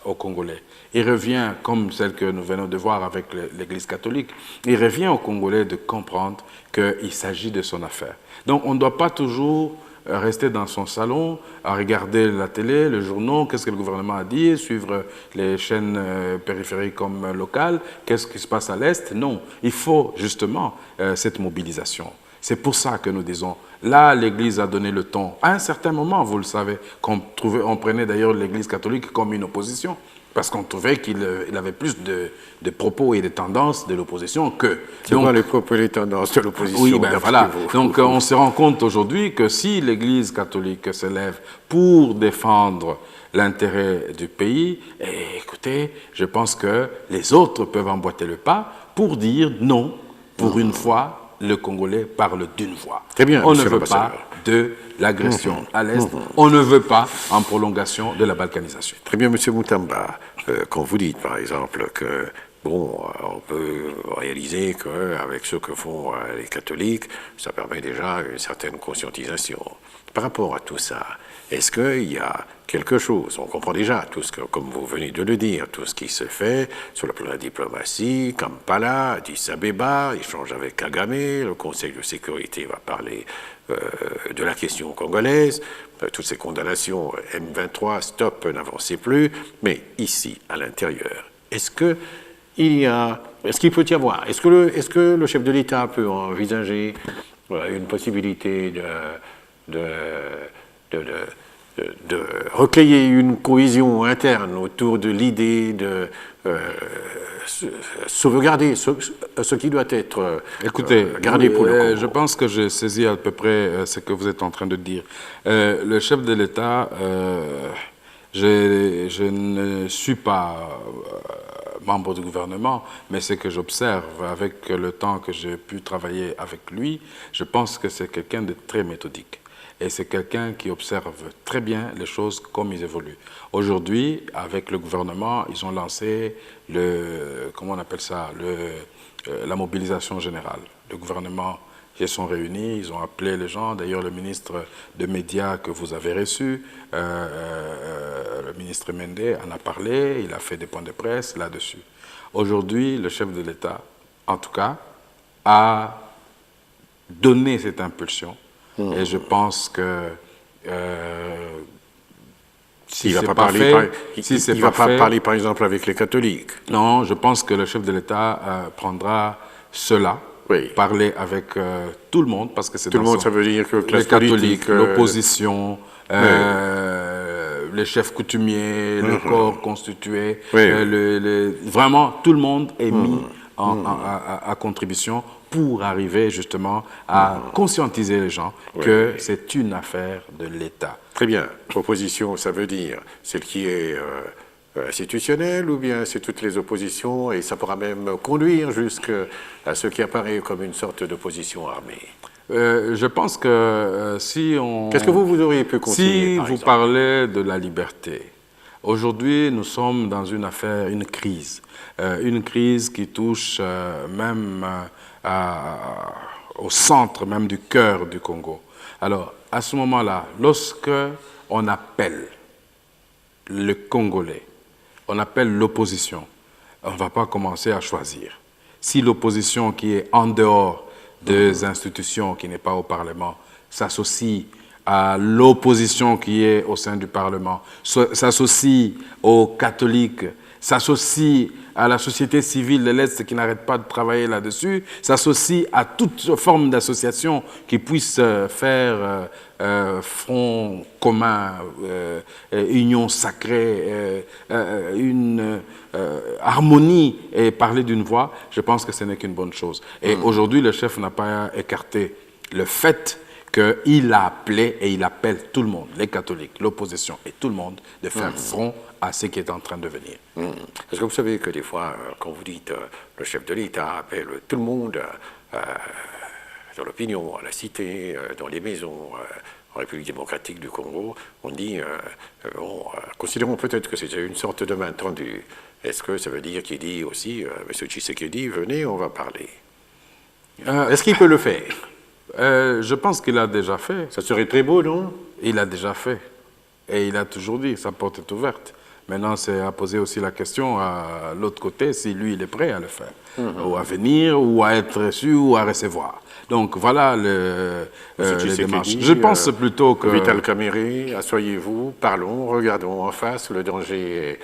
Speaker 2: aux Congolais. Il revient, comme celle que nous venons de voir avec l'Église catholique, il revient aux Congolais de comprendre qu'il s'agit de son affaire. Donc on ne doit pas toujours rester dans son salon, à regarder la télé, le journal, qu'est-ce que le gouvernement a dit, suivre les chaînes périphériques comme locales, qu'est-ce qui se passe à l'Est. Non, il faut justement cette mobilisation. C'est pour ça que nous disons, là, l'Église a donné le ton. À un certain moment, vous le savez, on prenait d'ailleurs l'Église catholique comme une opposition, parce qu'on trouvait qu'il avait plus de propos et de tendances de l'opposition que...
Speaker 1: C'est quoi les propos et les tendances de l'opposition?
Speaker 2: Oui, ben voilà. Donc on se rend compte aujourd'hui que si l'Église catholique se lève pour défendre l'intérêt du pays, écoutez, je pense que les autres peuvent emboîter le pas pour dire non, pour une fois, le Congolais parle d'une voix.
Speaker 1: Très bien,
Speaker 2: on ne veut pas de l'agression à l'Est, on ne veut pas en prolongation de la balkanisation.
Speaker 1: Très bien, M. Moutamba, quand vous dites, par exemple, que bon, on peut réaliser qu'avec ce que font les catholiques, ça permet déjà une certaine conscientisation. Par rapport à tout ça, est-ce qu'il y a quelque chose, on comprend déjà tout ce que, comme vous venez de le dire, tout ce qui se fait sur le plan de la diplomatie, Kampala, Addis Abeba, échange avec Kagame, le Conseil de sécurité va parler de la question congolaise, toutes ces condamnations, M23, stop, n'avancez plus, mais ici, à l'intérieur, est-ce qu'il peut y avoir, est-ce que le chef de l'État peut envisager une possibilité de recueillir une cohésion interne autour de l'idée de sauvegarder ce qui doit être gardé pour le Congo.
Speaker 2: Je pense que j'ai saisi à peu près ce que vous êtes en train de dire. Le chef de l'État, je ne suis pas membre du gouvernement, mais ce que j'observe avec le temps que j'ai pu travailler avec lui, je pense que c'est quelqu'un de très méthodique. Et c'est quelqu'un qui observe très bien les choses comme ils évoluent. Aujourd'hui, avec le gouvernement, ils ont lancé comment on appelle ça, la mobilisation générale. Le gouvernement, ils sont réunis, ils ont appelé les gens. D'ailleurs, le ministre des Médias que vous avez reçu, le ministre Mende en a parlé, il a fait des points de presse là-dessus. Aujourd'hui, le chef de l'État, en tout cas, a donné cette impulsion. Et je pense que si
Speaker 1: il ne
Speaker 2: c'est
Speaker 1: va
Speaker 2: pas fait,
Speaker 1: il va pas parler par exemple avec les catholiques.
Speaker 2: Non, je pense que le chef de l'État prendra cela, parler avec tout le monde, parce que c'est
Speaker 1: tout le monde, ça veut dire que
Speaker 2: les catholiques, l'opposition, les chefs coutumiers, le corps constitué, vraiment tout le monde est mis à contribution pour arriver justement à conscientiser les gens que c'est une affaire de l'État.
Speaker 1: Très bien. Opposition, ça veut dire celle qui est institutionnelle ou bien c'est toutes les oppositions et ça pourra même conduire jusqu'à ce qui apparaît comme une sorte d'opposition armée.
Speaker 2: Je pense que si on...
Speaker 1: Qu'est-ce que vous auriez pu continuer,
Speaker 2: Si
Speaker 1: par
Speaker 2: vous
Speaker 1: exemple
Speaker 2: parlez de la liberté, aujourd'hui nous sommes dans une affaire, une crise qui touche même au centre même du cœur du Congo. Alors, à ce moment-là, lorsque on appelle le Congolais, on appelle l'opposition, on ne va pas commencer à choisir. Si l'opposition qui est en dehors des institutions, qui n'est pas au Parlement, s'associe à l'opposition qui est au sein du Parlement, s'associe aux catholiques, s'associe à la société civile de l'Est qui n'arrête pas de travailler là-dessus, s'associe à toute forme d'association qui puisse faire front commun, union sacrée, une harmonie et parler d'une voix, je pense que ce n'est qu'une bonne chose. Et aujourd'hui, le chef n'a pas écarté le fait qu'il a appelé et il appelle tout le monde, les catholiques, l'opposition et tout le monde, de faire front à ce qui est en train de venir.
Speaker 1: Est-ce que vous savez que des fois, quand vous dites le chef de l'État appelle tout le monde, dans l'opinion, à la cité, dans les maisons, en République démocratique du Congo, on dit, considérons peut-être que c'est une sorte de main tendue. Est-ce que ça veut dire qu'il dit aussi, M. Tshisekedi, venez, on va parler? Est-ce qu'il peut le faire?
Speaker 2: Je pense qu'il a déjà fait.
Speaker 1: Ça serait très beau, non?
Speaker 2: Il a déjà fait. Et il a toujours dit, sa porte est ouverte. Maintenant, c'est à poser aussi la question à l'autre côté, si lui, il est prêt à le faire, ou à venir, ou à être reçu, ou à recevoir. Donc, voilà les démarches. Je pense plutôt que...
Speaker 1: Vital Kamerhe, asseyez-vous, parlons, regardons en face, le danger est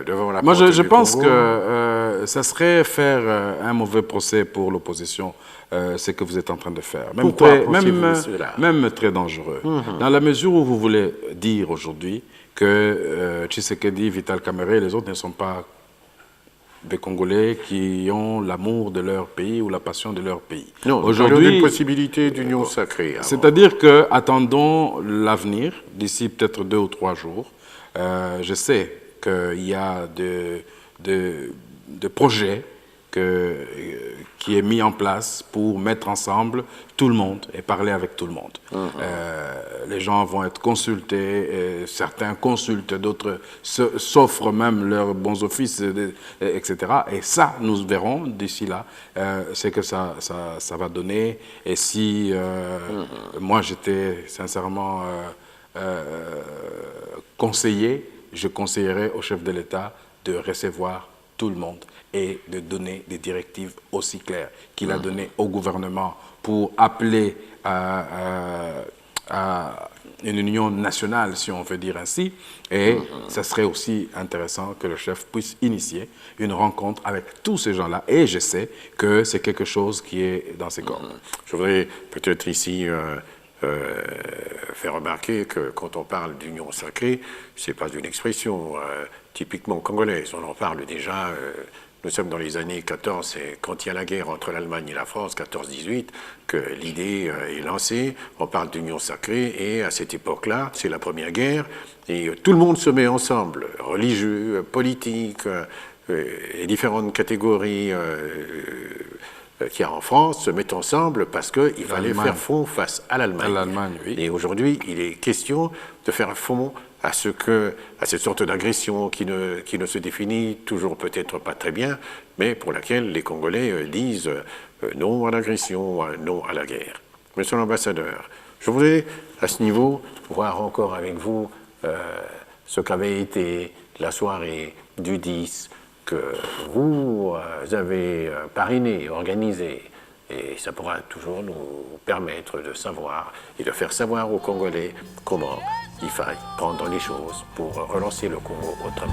Speaker 1: devant la porte du Congo. Moi,
Speaker 2: je pense que ça serait faire un mauvais procès pour l'opposition, ce que vous êtes en train de faire. Même très dangereux. Dans la mesure où vous voulez dire aujourd'hui que Tshisekedi, Vital Kamerhe et les autres ne sont pas des Congolais qui ont l'amour de leur pays ou la passion de leur pays.
Speaker 1: Non, aujourd'hui, une possibilité d'union sacrée.
Speaker 2: C'est-à-dire que attendons l'avenir, d'ici peut-être 2 ou 3 jours. Je sais qu'il y a de projets qui est mis en place pour mettre ensemble tout le monde et parler avec tout le monde. Les gens vont être consultés, certains consultent, d'autres s'offrent même leurs bons offices, etc. Et ça, nous verrons d'ici là ce que ça va donner. Et si moi j'étais sincèrement conseiller, je conseillerais au chef de l'État de recevoir tout le monde et de donner des directives aussi claires qu'il a données au gouvernement pour appeler à une union nationale, si on veut dire ainsi. Et ça serait aussi intéressant que le chef puisse initier une rencontre avec tous ces gens-là. Et je sais que c'est quelque chose qui est dans ses cordes.
Speaker 1: Je voudrais peut-être ici faire remarquer que quand on parle d'union sacrée, ce n'est pas une expression typiquement congolaise. On en parle déjà, nous sommes dans les années 14, et quand il y a la guerre entre l'Allemagne et la France, 14-18, que l'idée est lancée. On parle d'union sacrée, et à cette époque-là, c'est la première guerre, et tout le monde se met ensemble, religieux, politiques, les différentes catégories qu'il y a en France se mettent ensemble parce qu'il fallait faire front face à l'Allemagne.
Speaker 2: Oui.
Speaker 1: Et aujourd'hui, il est question de faire front à cette sorte d'agression qui ne se définit toujours peut-être pas très bien, mais pour laquelle les Congolais disent non à l'agression, non à la guerre. Monsieur l'ambassadeur, je voudrais à ce niveau voir encore avec vous ce qu'avait été la soirée du 10 que vous avez parrainé, organisé, et ça pourra toujours nous permettre de savoir et de faire savoir aux Congolais comment il faille prendre les choses pour relancer le Congo autrement.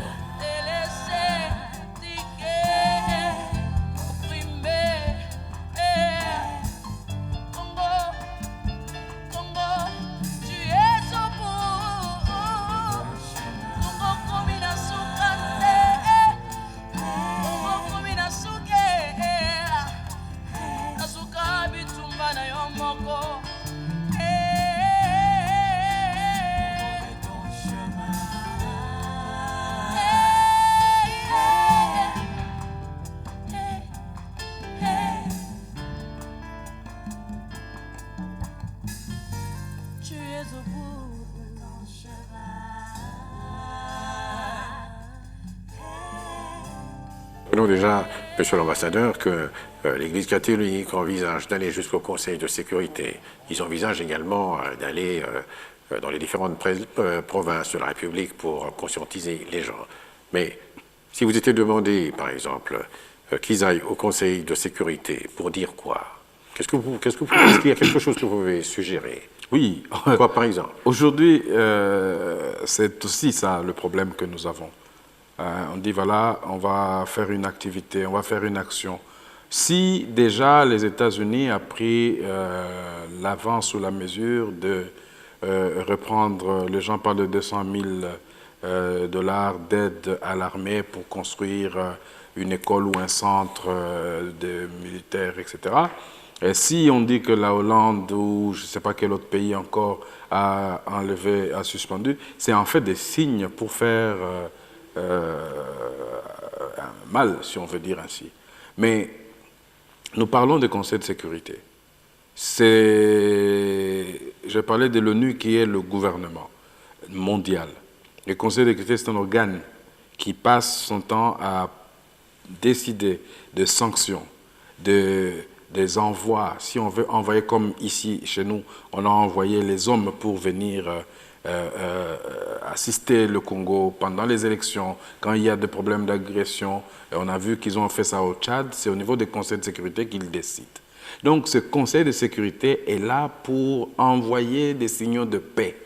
Speaker 1: Nous déjà, Monsieur l'ambassadeur, que l'Église catholique envisage d'aller jusqu'au Conseil de sécurité. Ils envisagent également d'aller dans les différentes provinces de la République pour conscientiser les gens. Mais si vous étiez demandé, par exemple, qu'ils aillent au Conseil de sécurité pour dire quoi? Est-ce qu'il y a quelque chose que vous pouvez suggérer?
Speaker 2: Oui.
Speaker 1: Quoi, par exemple?
Speaker 2: Aujourd'hui, c'est aussi ça le problème que nous avons. On dit, voilà, on va faire une activité, on va faire une action. Si déjà les États-Unis ont pris l'avance ou la mesure de reprendre, les gens parlent de 200 000 dollars d'aide à l'armée pour construire une école ou un centre de militaires, etc. Et si on dit que la Hollande ou je ne sais pas quel autre pays encore a enlevé, a suspendu, c'est en fait des signes pour faire un mal, si on veut dire ainsi. Mais nous parlons de Conseil de sécurité. je parlais de l'ONU qui est le gouvernement mondial. Le Conseil de sécurité, c'est un organe qui passe son temps à décider de sanctions, des envois. Si on veut envoyer comme ici, chez nous, on a envoyé les hommes pour venir assister le Congo pendant les élections, quand il y a des problèmes d'agression. On a vu qu'ils ont fait ça au Tchad. C'est au niveau des conseils de sécurité qu'ils décident. Donc ce conseil de sécurité est là pour envoyer des signaux de paix.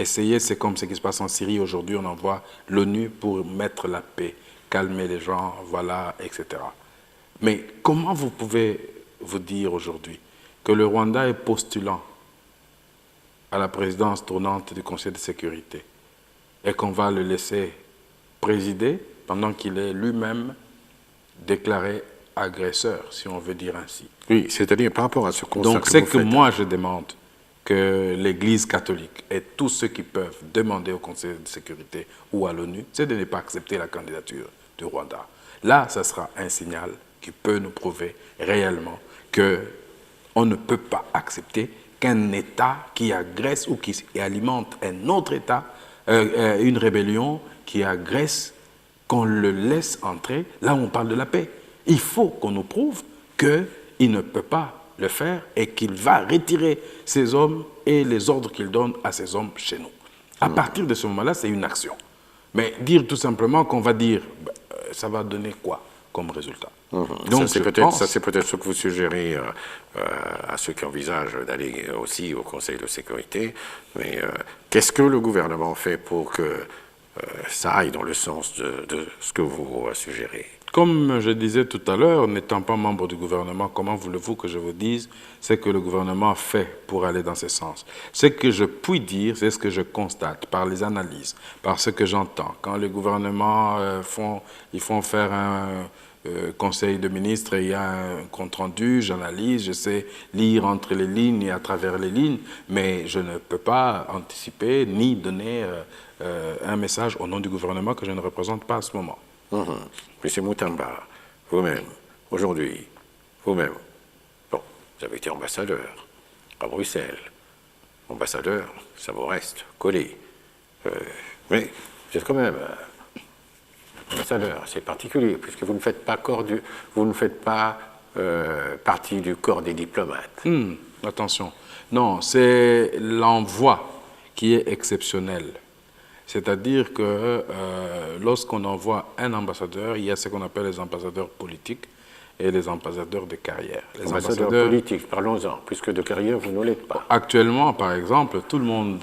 Speaker 2: C'est comme ce qui se passe en Syrie aujourd'hui. On envoie l'ONU pour mettre la paix, calmer les gens, voilà, etc. Mais comment vous pouvez vous dire aujourd'hui que le Rwanda est postulant à la présidence tournante du Conseil de sécurité et qu'on va le laisser présider pendant qu'il est lui-même déclaré agresseur, si on veut dire ainsi.
Speaker 1: Oui, c'est-à-dire par rapport à ce constat.
Speaker 2: Donc c'est que moi je demande que l'Église catholique et tous ceux qui peuvent demander au Conseil de sécurité ou à l'ONU, c'est de ne pas accepter la candidature du Rwanda. Là, ça sera un signal qui peut nous prouver réellement qu'on ne peut pas accepter qu'un État qui agresse ou qui alimente un autre État, une rébellion qui agresse, qu'on le laisse entrer, là où on parle de la paix. Il faut qu'on nous prouve qu'il ne peut pas le faire et qu'il va retirer ses hommes et les ordres qu'il donne à ses hommes chez nous. À partir de ce moment-là, c'est une action. Mais dire tout simplement qu'on va dire, ça va donner quoi comme résultat?
Speaker 1: Donc ça, c'est peut-être ce que vous suggérez à ceux qui envisagent d'aller aussi au Conseil de sécurité. Mais qu'est-ce que le gouvernement fait pour que ça aille dans le sens de ce que vous suggérez?
Speaker 2: Comme je disais tout à l'heure, n'étant pas membre du gouvernement, comment voulez-vous que je vous dise ce que le gouvernement fait pour aller dans ce sens? Ce que je puis dire, c'est ce que je constate par les analyses, par ce que j'entends. Quand les gouvernements ils font faire un conseil de ministres et il y a un compte-rendu, j'analyse, je sais lire entre les lignes et à travers les lignes, mais je ne peux pas anticiper ni donner un message au nom du gouvernement que je ne représente pas à ce moment.
Speaker 1: Monsieur Moutamba, vous-même, aujourd'hui, vous-même, bon, vous avez été ambassadeur à Bruxelles. Ambassadeur, ça vous reste collé. Mais vous êtes quand même ambassadeur, c'est particulier, puisque vous ne faites pas, partie du corps des diplomates.
Speaker 2: Attention. Non, c'est l'envoi qui est exceptionnel. C'est-à-dire que lorsqu'on envoie un ambassadeur, il y a ce qu'on appelle les ambassadeurs politiques et les ambassadeurs de carrière. Les
Speaker 1: ambassadeurs politiques, parlons-en, puisque de carrière, vous ne l'êtes pas.
Speaker 2: Actuellement, par exemple, tout le monde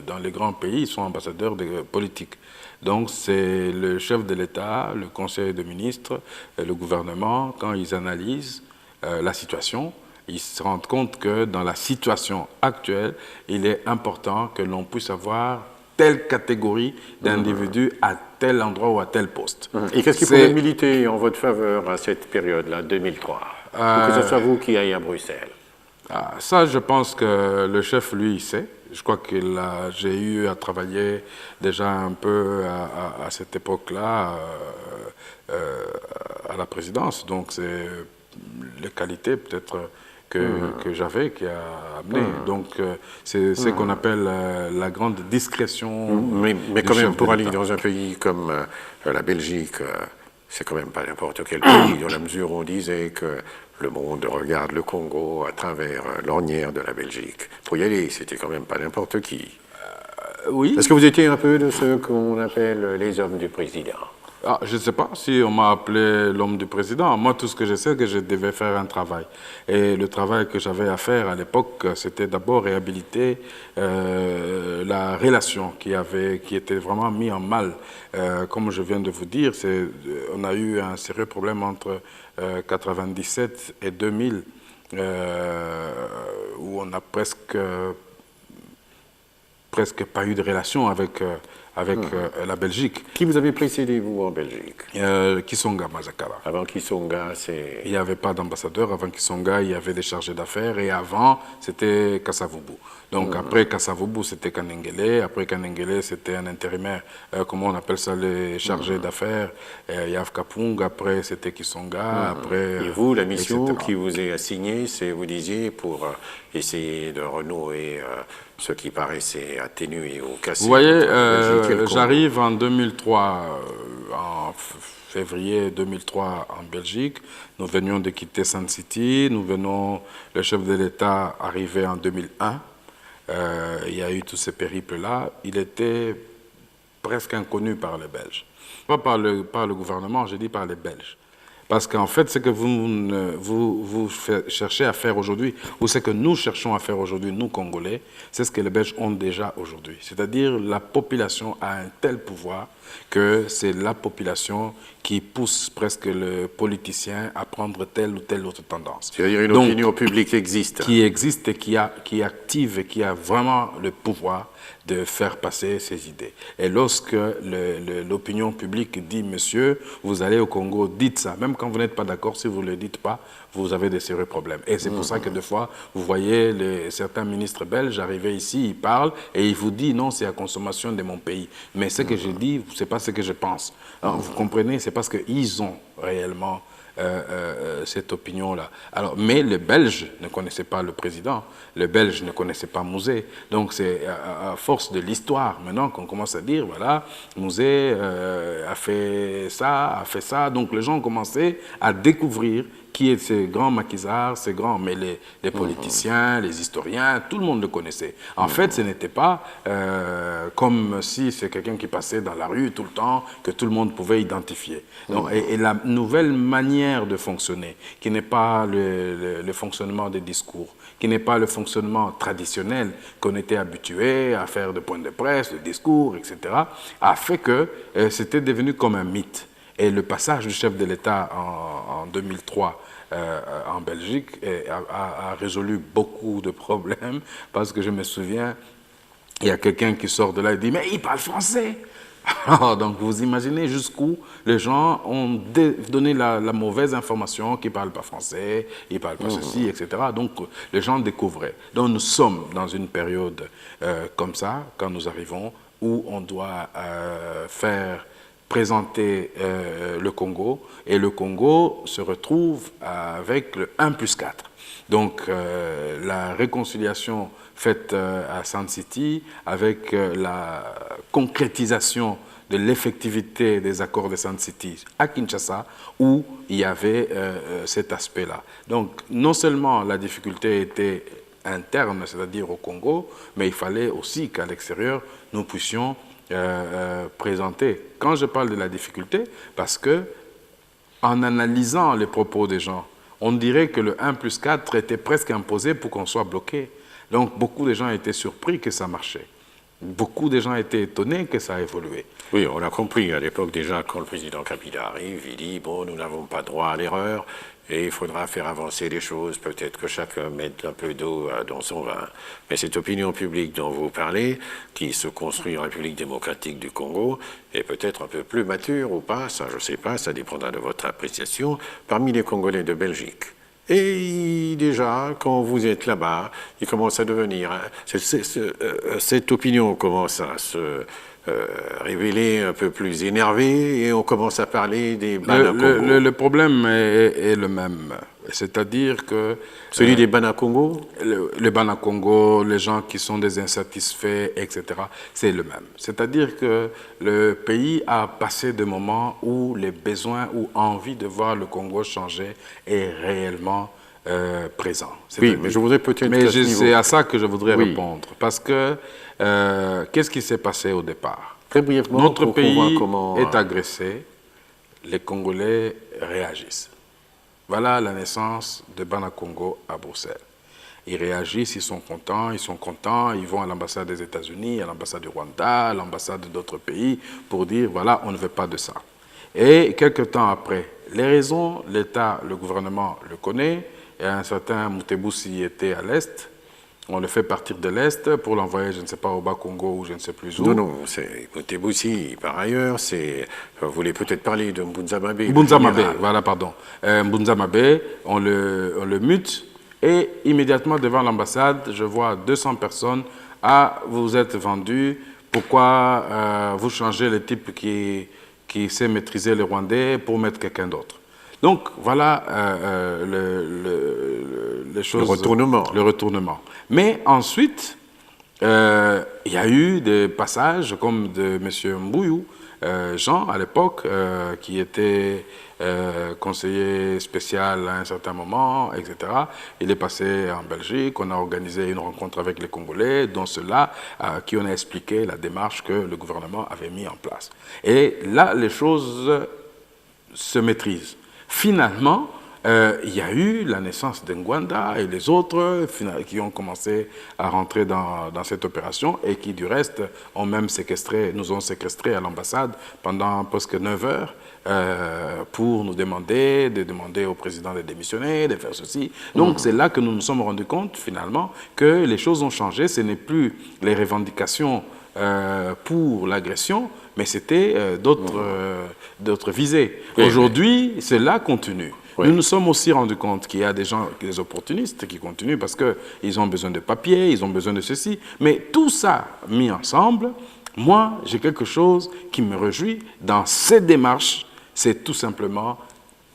Speaker 2: dans les grands pays sont ambassadeurs politiques. Donc c'est le chef de l'État, le conseil de ministres, le gouvernement, quand ils analysent la situation, ils se rendent compte que dans la situation actuelle, il est important que l'on puisse avoir telle catégorie d'individus à tel endroit ou à tel poste.
Speaker 1: Et qu'est-ce qui pourrait militer en votre faveur à cette période-là, 2003 pour que ce soit vous qui ayez à Bruxelles?
Speaker 2: Ça, je pense que le chef, lui, il sait. Je crois que j'ai eu à travailler déjà un peu à cette époque-là à la présidence. Donc, c'est les qualités peut-être que j'avais qui a amené. Donc, c'est ce qu'on appelle la grande discrétion.
Speaker 1: Mais quand même, pour aller dans un pays comme la Belgique, c'est quand même pas n'importe quel pays, dans la mesure où on disait que le monde regarde le Congo à travers l'ornière de la Belgique. Pour y aller, c'était quand même pas n'importe qui.
Speaker 2: Oui.
Speaker 1: Est-ce que vous étiez un peu de ceux qu'on appelle les hommes du président?
Speaker 2: Je ne sais pas si on m'a appelé l'homme du président. Moi, tout ce que je sais, c'est que je devais faire un travail. Et le travail que j'avais à faire à l'époque, c'était d'abord réhabiliter la relation qui était vraiment mise en mal. Comme je viens de vous dire, on a eu un sérieux problème entre 1997 et 2000, où on n'a presque pas eu de relation avec avec la Belgique.
Speaker 1: Qui vous avez précédé, vous, en Belgique?
Speaker 2: Kisonga Mazakala.
Speaker 1: Avant Kisonga, c'est...
Speaker 2: Il n'y avait pas d'ambassadeur. Avant Kisonga, il y avait des chargés d'affaires. Et avant, c'était Kasavubu. Donc après Kasavubu, c'était Kanengele. Après Kanengele, c'était un intérimaire. Comment on appelle ça, les chargés d'affaires? Yav Kapung. Après, c'était Kisonga. Après,
Speaker 1: et vous, la mission
Speaker 2: etc.
Speaker 1: qui vous est assignée, c'est, vous disiez, pour essayer de renouer ce qui paraissait atténué ou cassé.
Speaker 2: Vous voyez, j'arrive en 2003, en février 2003 en Belgique. Nous venions de quitter Sun City. Le chef de l'État arrivait en 2001. Il y a eu tous ces périples-là. Il était presque inconnu par les Belges. Pas par le gouvernement, je dis par les Belges. Parce qu'en fait, ce que vous cherchez à faire aujourd'hui, ou ce que nous cherchons à faire aujourd'hui, nous Congolais, c'est ce que les Belges ont déjà aujourd'hui. C'est-à-dire la population a un tel pouvoir que c'est la population qui pousse presque le politicien à prendre telle ou telle autre tendance.
Speaker 1: C'est-à-dire une opinion publique existe.
Speaker 2: Qui existe et qui active et qui a vraiment le pouvoir de faire passer ses idées. Et lorsque l'opinion publique dit « Monsieur, vous allez au Congo, dites ça », même quand vous n'êtes pas d'accord, si vous ne le dites pas, vous avez des sérieux problèmes. Et c'est pour ça que des fois, vous voyez certains ministres belges arriver ici, ils parlent et ils vous disent « Non, c'est la consommation de mon pays ». Mais ce que je dis, ce n'est pas ce que je pense. Alors, vous comprenez, c'est parce qu'ils ont réellement cette opinion-là. Alors, mais les Belges ne connaissaient pas le président, les Belges ne connaissaient pas Mouzé. Donc c'est à force de l'histoire maintenant qu'on commence à dire, voilà, Mouzé a fait ça. Donc les gens ont commencé à découvrir qui est ces grands maquisards, ces grands, mais les politiciens, les historiens, tout le monde le connaissait. En fait, ce n'était pas comme si c'est quelqu'un qui passait dans la rue tout le temps, que tout le monde pouvait identifier. Donc, et la nouvelle manière de fonctionner, qui n'est pas le fonctionnement des discours, qui n'est pas le fonctionnement traditionnel qu'on était habitué à faire de points de presse, de discours, etc., a fait que c'était devenu comme un mythe. Et le passage du chef de l'État en 2003 en Belgique a résolu beaucoup de problèmes, parce que je me souviens, il y a quelqu'un qui sort de là et dit « Mais il parle français !» Alors, donc vous imaginez jusqu'où les gens ont donné la mauvaise information qu'ils ne parlent pas français, ils ne parlent pas ceci, etc. Donc les gens découvraient. Donc nous sommes dans une période comme ça, quand nous arrivons, où on doit présenter le Congo, et le Congo se retrouve avec le 1+4. Donc la réconciliation faite à Sun City avec la concrétisation de l'effectivité des accords de Sun City à Kinshasa, où il y avait cet aspect-là. Donc non seulement la difficulté était interne, c'est-à-dire au Congo, mais il fallait aussi qu'à l'extérieur, nous puissions présenter. Quand je parle de la difficulté, parce que en analysant les propos des gens, on dirait que le 1+4 était presque imposé pour qu'on soit bloqué. Donc beaucoup de gens étaient surpris que ça marchait. Beaucoup de gens étaient étonnés que ça a évolué.
Speaker 1: Oui, on a compris à l'époque déjà, quand le président Kabila arrive, il dit « Bon, nous n'avons pas droit à l'erreur et il faudra faire avancer les choses, peut-être que chacun mette un peu d'eau dans son vin. » Mais cette opinion publique dont vous parlez, qui se construit en République démocratique du Congo, est peut-être un peu plus mature ou pas, ça je ne sais pas, ça dépendra de votre appréciation, parmi les Congolais de Belgique. Et déjà, quand vous êtes là-bas, il commence à devenir... cette opinion commence à se révéler un peu plus énervée et on commence à parler des Bana-Congo.
Speaker 2: Le problème est le même. C'est-à-dire que...
Speaker 1: Celui des Bana-Congo?
Speaker 2: Les Bana-Congo, les gens qui sont des insatisfaits, etc., c'est le même. C'est-à-dire que le pays a passé des moments où les besoins ou envie de voir le Congo changer est réellement présent.
Speaker 1: Oui, mais je voudrais peut-être...
Speaker 2: Mais c'est à ça que je voudrais répondre. Parce que, qu'est-ce qui s'est passé au départ?
Speaker 1: Très brièvement,
Speaker 2: notre pays est agressé, les Congolais réagissent. Voilà la naissance de Bana-Congo à Bruxelles. Ils réagissent, ils sont contents, ils vont à l'ambassade des États-Unis, à l'ambassade du Rwanda, à l'ambassade d'autres pays pour dire, voilà, on ne veut pas de ça. Et quelques temps après, les raisons, l'État, le gouvernement le connaît, et un certain Moutebousi était à l'Est, On le fait partir de l'Est pour l'envoyer, je ne sais pas, au Bas-Congo ou je ne sais plus où.
Speaker 1: Non, non, c'est Moutebousi, par ailleurs, vous voulez peut-être parler de Mbunzamabe.
Speaker 2: Mbunzamabe, voilà, pardon. Mbunzamabe, on le mute et immédiatement devant l'ambassade, je vois 200 personnes. Ah, vous êtes vendus, pourquoi vous changez le type qui sait maîtriser le Rwandais pour mettre quelqu'un d'autre? Donc, voilà les choses.
Speaker 1: Le retournement.
Speaker 2: Le retournement. Mais ensuite, il y a eu des passages comme de M. Mbouyou, Jean, à l'époque, qui était conseiller spécial à un certain moment, etc. Il est passé en Belgique, on a organisé une rencontre avec les Congolais, dont ceux-là, qui on a expliqué la démarche que le gouvernement avait mis en place. Et là, les choses se maîtrisent. Finalement, il y a eu la naissance d'Ngwanda et les autres qui ont commencé à rentrer dans cette opération et qui, du reste, ont même nous ont séquestrés à l'ambassade pendant presque 9 heures pour nous demander au président de démissionner, de faire ceci. Donc, c'est là que nous nous sommes rendus compte, finalement, que les choses ont changé. Ce n'est plus les revendications pour l'agression, mais c'était d'autres visées. Aujourd'hui, cela continue. Oui. Nous nous sommes aussi rendus compte qu'il y a des opportunistes qui continuent parce qu'ils ont besoin de papiers, ils ont besoin de ceci. Mais tout ça mis ensemble, moi, j'ai quelque chose qui me réjouit dans ces démarches. C'est tout simplement,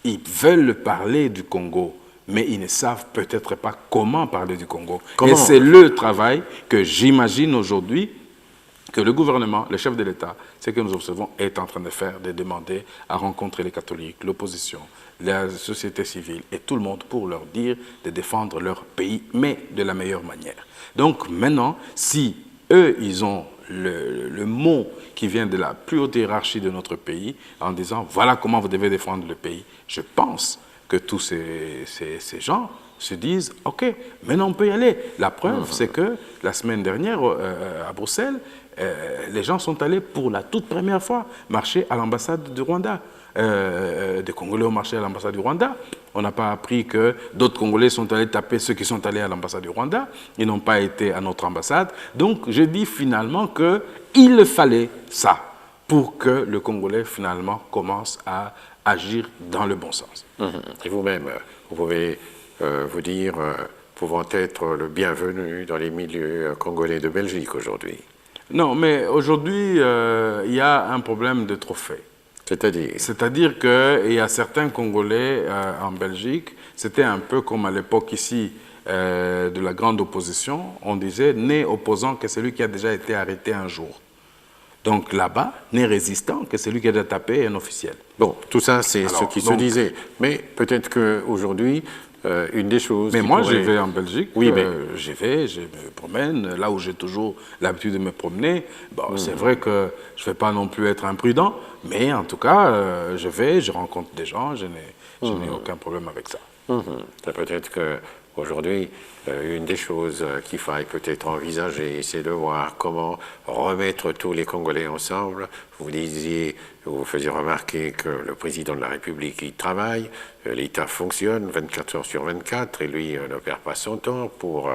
Speaker 2: ils veulent parler du Congo, mais ils ne savent peut-être pas comment parler du Congo. Et c'est le travail que j'imagine aujourd'hui que le gouvernement, le chef de l'État, ce que nous observons, est en train de faire, de demander à rencontrer les catholiques, l'opposition, la société civile et tout le monde pour leur dire de défendre leur pays, mais de la meilleure manière. Donc maintenant, si eux, ils ont le mot qui vient de la plus haute hiérarchie de notre pays, en disant voilà comment vous devez défendre le pays, je pense que tous ces gens se disent ok, maintenant on peut y aller. La preuve, c'est que la semaine dernière, à Bruxelles, les gens sont allés pour la toute première fois marcher à l'ambassade du Rwanda. Des Congolais ont marché à l'ambassade du Rwanda. On n'a pas appris que d'autres Congolais sont allés taper ceux qui sont allés à l'ambassade du Rwanda. Ils n'ont pas été à notre ambassade. Donc, je dis finalement qu'il fallait ça pour que le Congolais, finalement, commence à agir dans le bon sens.
Speaker 1: Et vous-même, vous pouvez vous dire pouvant être le bienvenu dans les milieux congolais de Belgique aujourd'hui?
Speaker 2: Non, mais aujourd'hui, il y a un problème de trophée. C'est-à-dire qu'il y a certains Congolais en Belgique, c'était un peu comme à l'époque ici de la grande opposition, on disait « né opposant que celui qui a déjà été arrêté un jour ». Donc là-bas, né résistant que celui qui a déjà tapé un officiel.
Speaker 1: Bon, tout ça, c'est ce qui se disait. Mais peut-être qu'aujourd'hui, une des choses...
Speaker 2: Mais moi, je vais en Belgique, oui, mais je me promène, là où j'ai toujours l'habitude de me promener. Bon, c'est vrai que je ne vais pas non plus être imprudent, mais en tout cas, je rencontre des gens, je n'ai aucun problème avec ça.
Speaker 1: Peut-être qu'aujourd'hui, une des choses qu'il faille peut-être envisager, c'est de voir comment remettre tous les Congolais ensemble. Vous faisiez remarquer que le président de la République y travaille, l'État fonctionne 24 heures sur 24 et lui ne perd pas son temps pour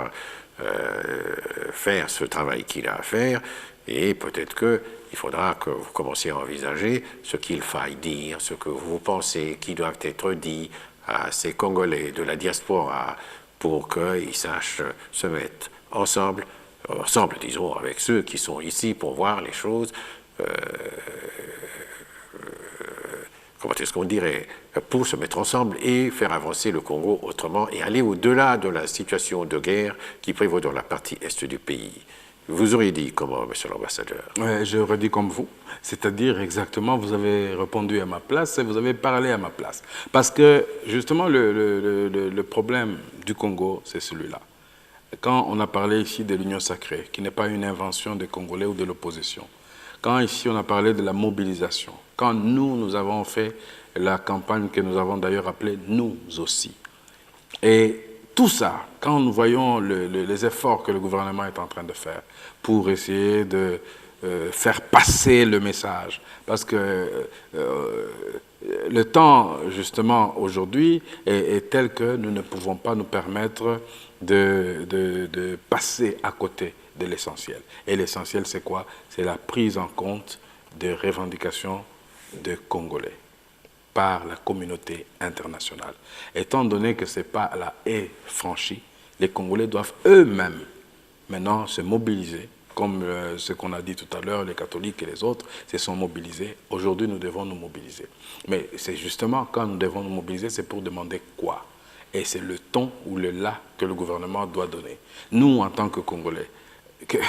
Speaker 1: faire ce travail qu'il a à faire. Et peut-être qu'il faudra que vous commenciez à envisager ce qu'il faille dire, ce que vous pensez qui doit être dit à ces Congolais de la diaspora pour qu'ils sachent se mettre ensemble, disons, avec ceux qui sont ici pour voir les choses, comment est-ce qu'on dirait, pour se mettre ensemble et faire avancer le Congo autrement et aller au-delà de la situation de guerre qui prévaut dans la partie est du pays. Vous auriez dit comment, monsieur l'ambassadeur?
Speaker 2: J'aurais dit comme vous, c'est-à-dire exactement, vous avez répondu à ma place et vous avez parlé à ma place. Parce que justement, le problème du Congo, c'est celui-là. Quand on a parlé ici de l'union sacrée, qui n'est pas une invention des Congolais ou de l'opposition, quand ici on a parlé de la mobilisation, quand nous avons fait la campagne que nous avons d'ailleurs appelée « Nous aussi », et tout ça, quand nous voyons les efforts que le gouvernement est en train de faire pour essayer de faire passer le message, parce que le temps, justement, aujourd'hui, est tel que nous ne pouvons pas nous permettre de passer à côté de l'essentiel. Et l'essentiel, c'est quoi? C'est la prise en compte des revendications des Congolais par la communauté internationale. Étant donné que ce n'est pas la haie franchie, les Congolais doivent eux-mêmes maintenant se mobiliser, comme ce qu'on a dit tout à l'heure, les catholiques et les autres se sont mobilisés. Aujourd'hui, nous devons nous mobiliser. Mais c'est justement quand nous devons nous mobiliser, c'est pour demander quoi? Et c'est le ton ou le là que le gouvernement doit donner. Nous, en tant que Congolais,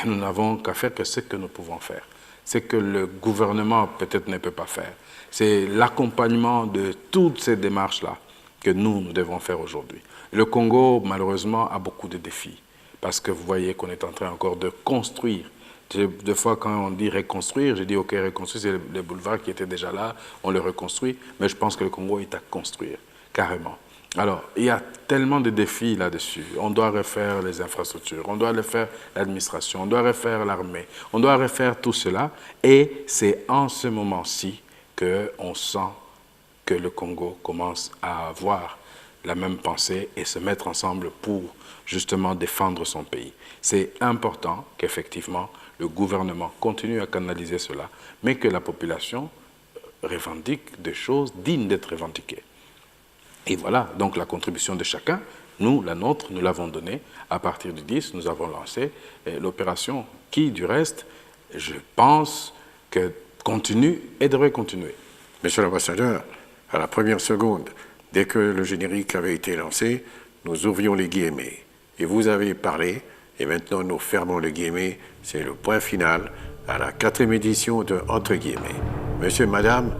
Speaker 2: nous n'avons qu'à faire que ce que nous pouvons faire. C'est que le gouvernement peut-être ne peut pas faire. C'est l'accompagnement de toutes ces démarches-là que nous devons faire aujourd'hui. Le Congo, malheureusement, a beaucoup de défis. Parce que vous voyez qu'on est en train encore de construire. Des fois, quand on dit reconstruire, j'ai dit, OK, reconstruire, c'est le boulevard qui était déjà là, on le reconstruit, mais je pense que le Congo est à construire, carrément. Alors, il y a tellement de défis là-dessus. On doit refaire les infrastructures, on doit refaire l'administration, on doit refaire l'armée, on doit refaire tout cela. Et c'est en ce moment-ci qu'on sent que le Congo commence à avoir la même pensée et se mettre ensemble pour justement défendre son pays. C'est important qu'effectivement le gouvernement continue à canaliser cela, mais que la population revendique des choses dignes d'être revendiquées. Et voilà, donc la contribution de chacun, nous, la nôtre, nous l'avons donnée. À partir du 10, nous avons lancé l'opération qui, du reste, je pense que continue et devrait continuer.
Speaker 1: Monsieur l'ambassadeur, à la première seconde, dès que le générique avait été lancé, nous ouvrions les guillemets. Et vous avez parlé, et maintenant nous fermons les guillemets. C'est le point final à la 4e édition de Entre guillemets. Monsieur, madame,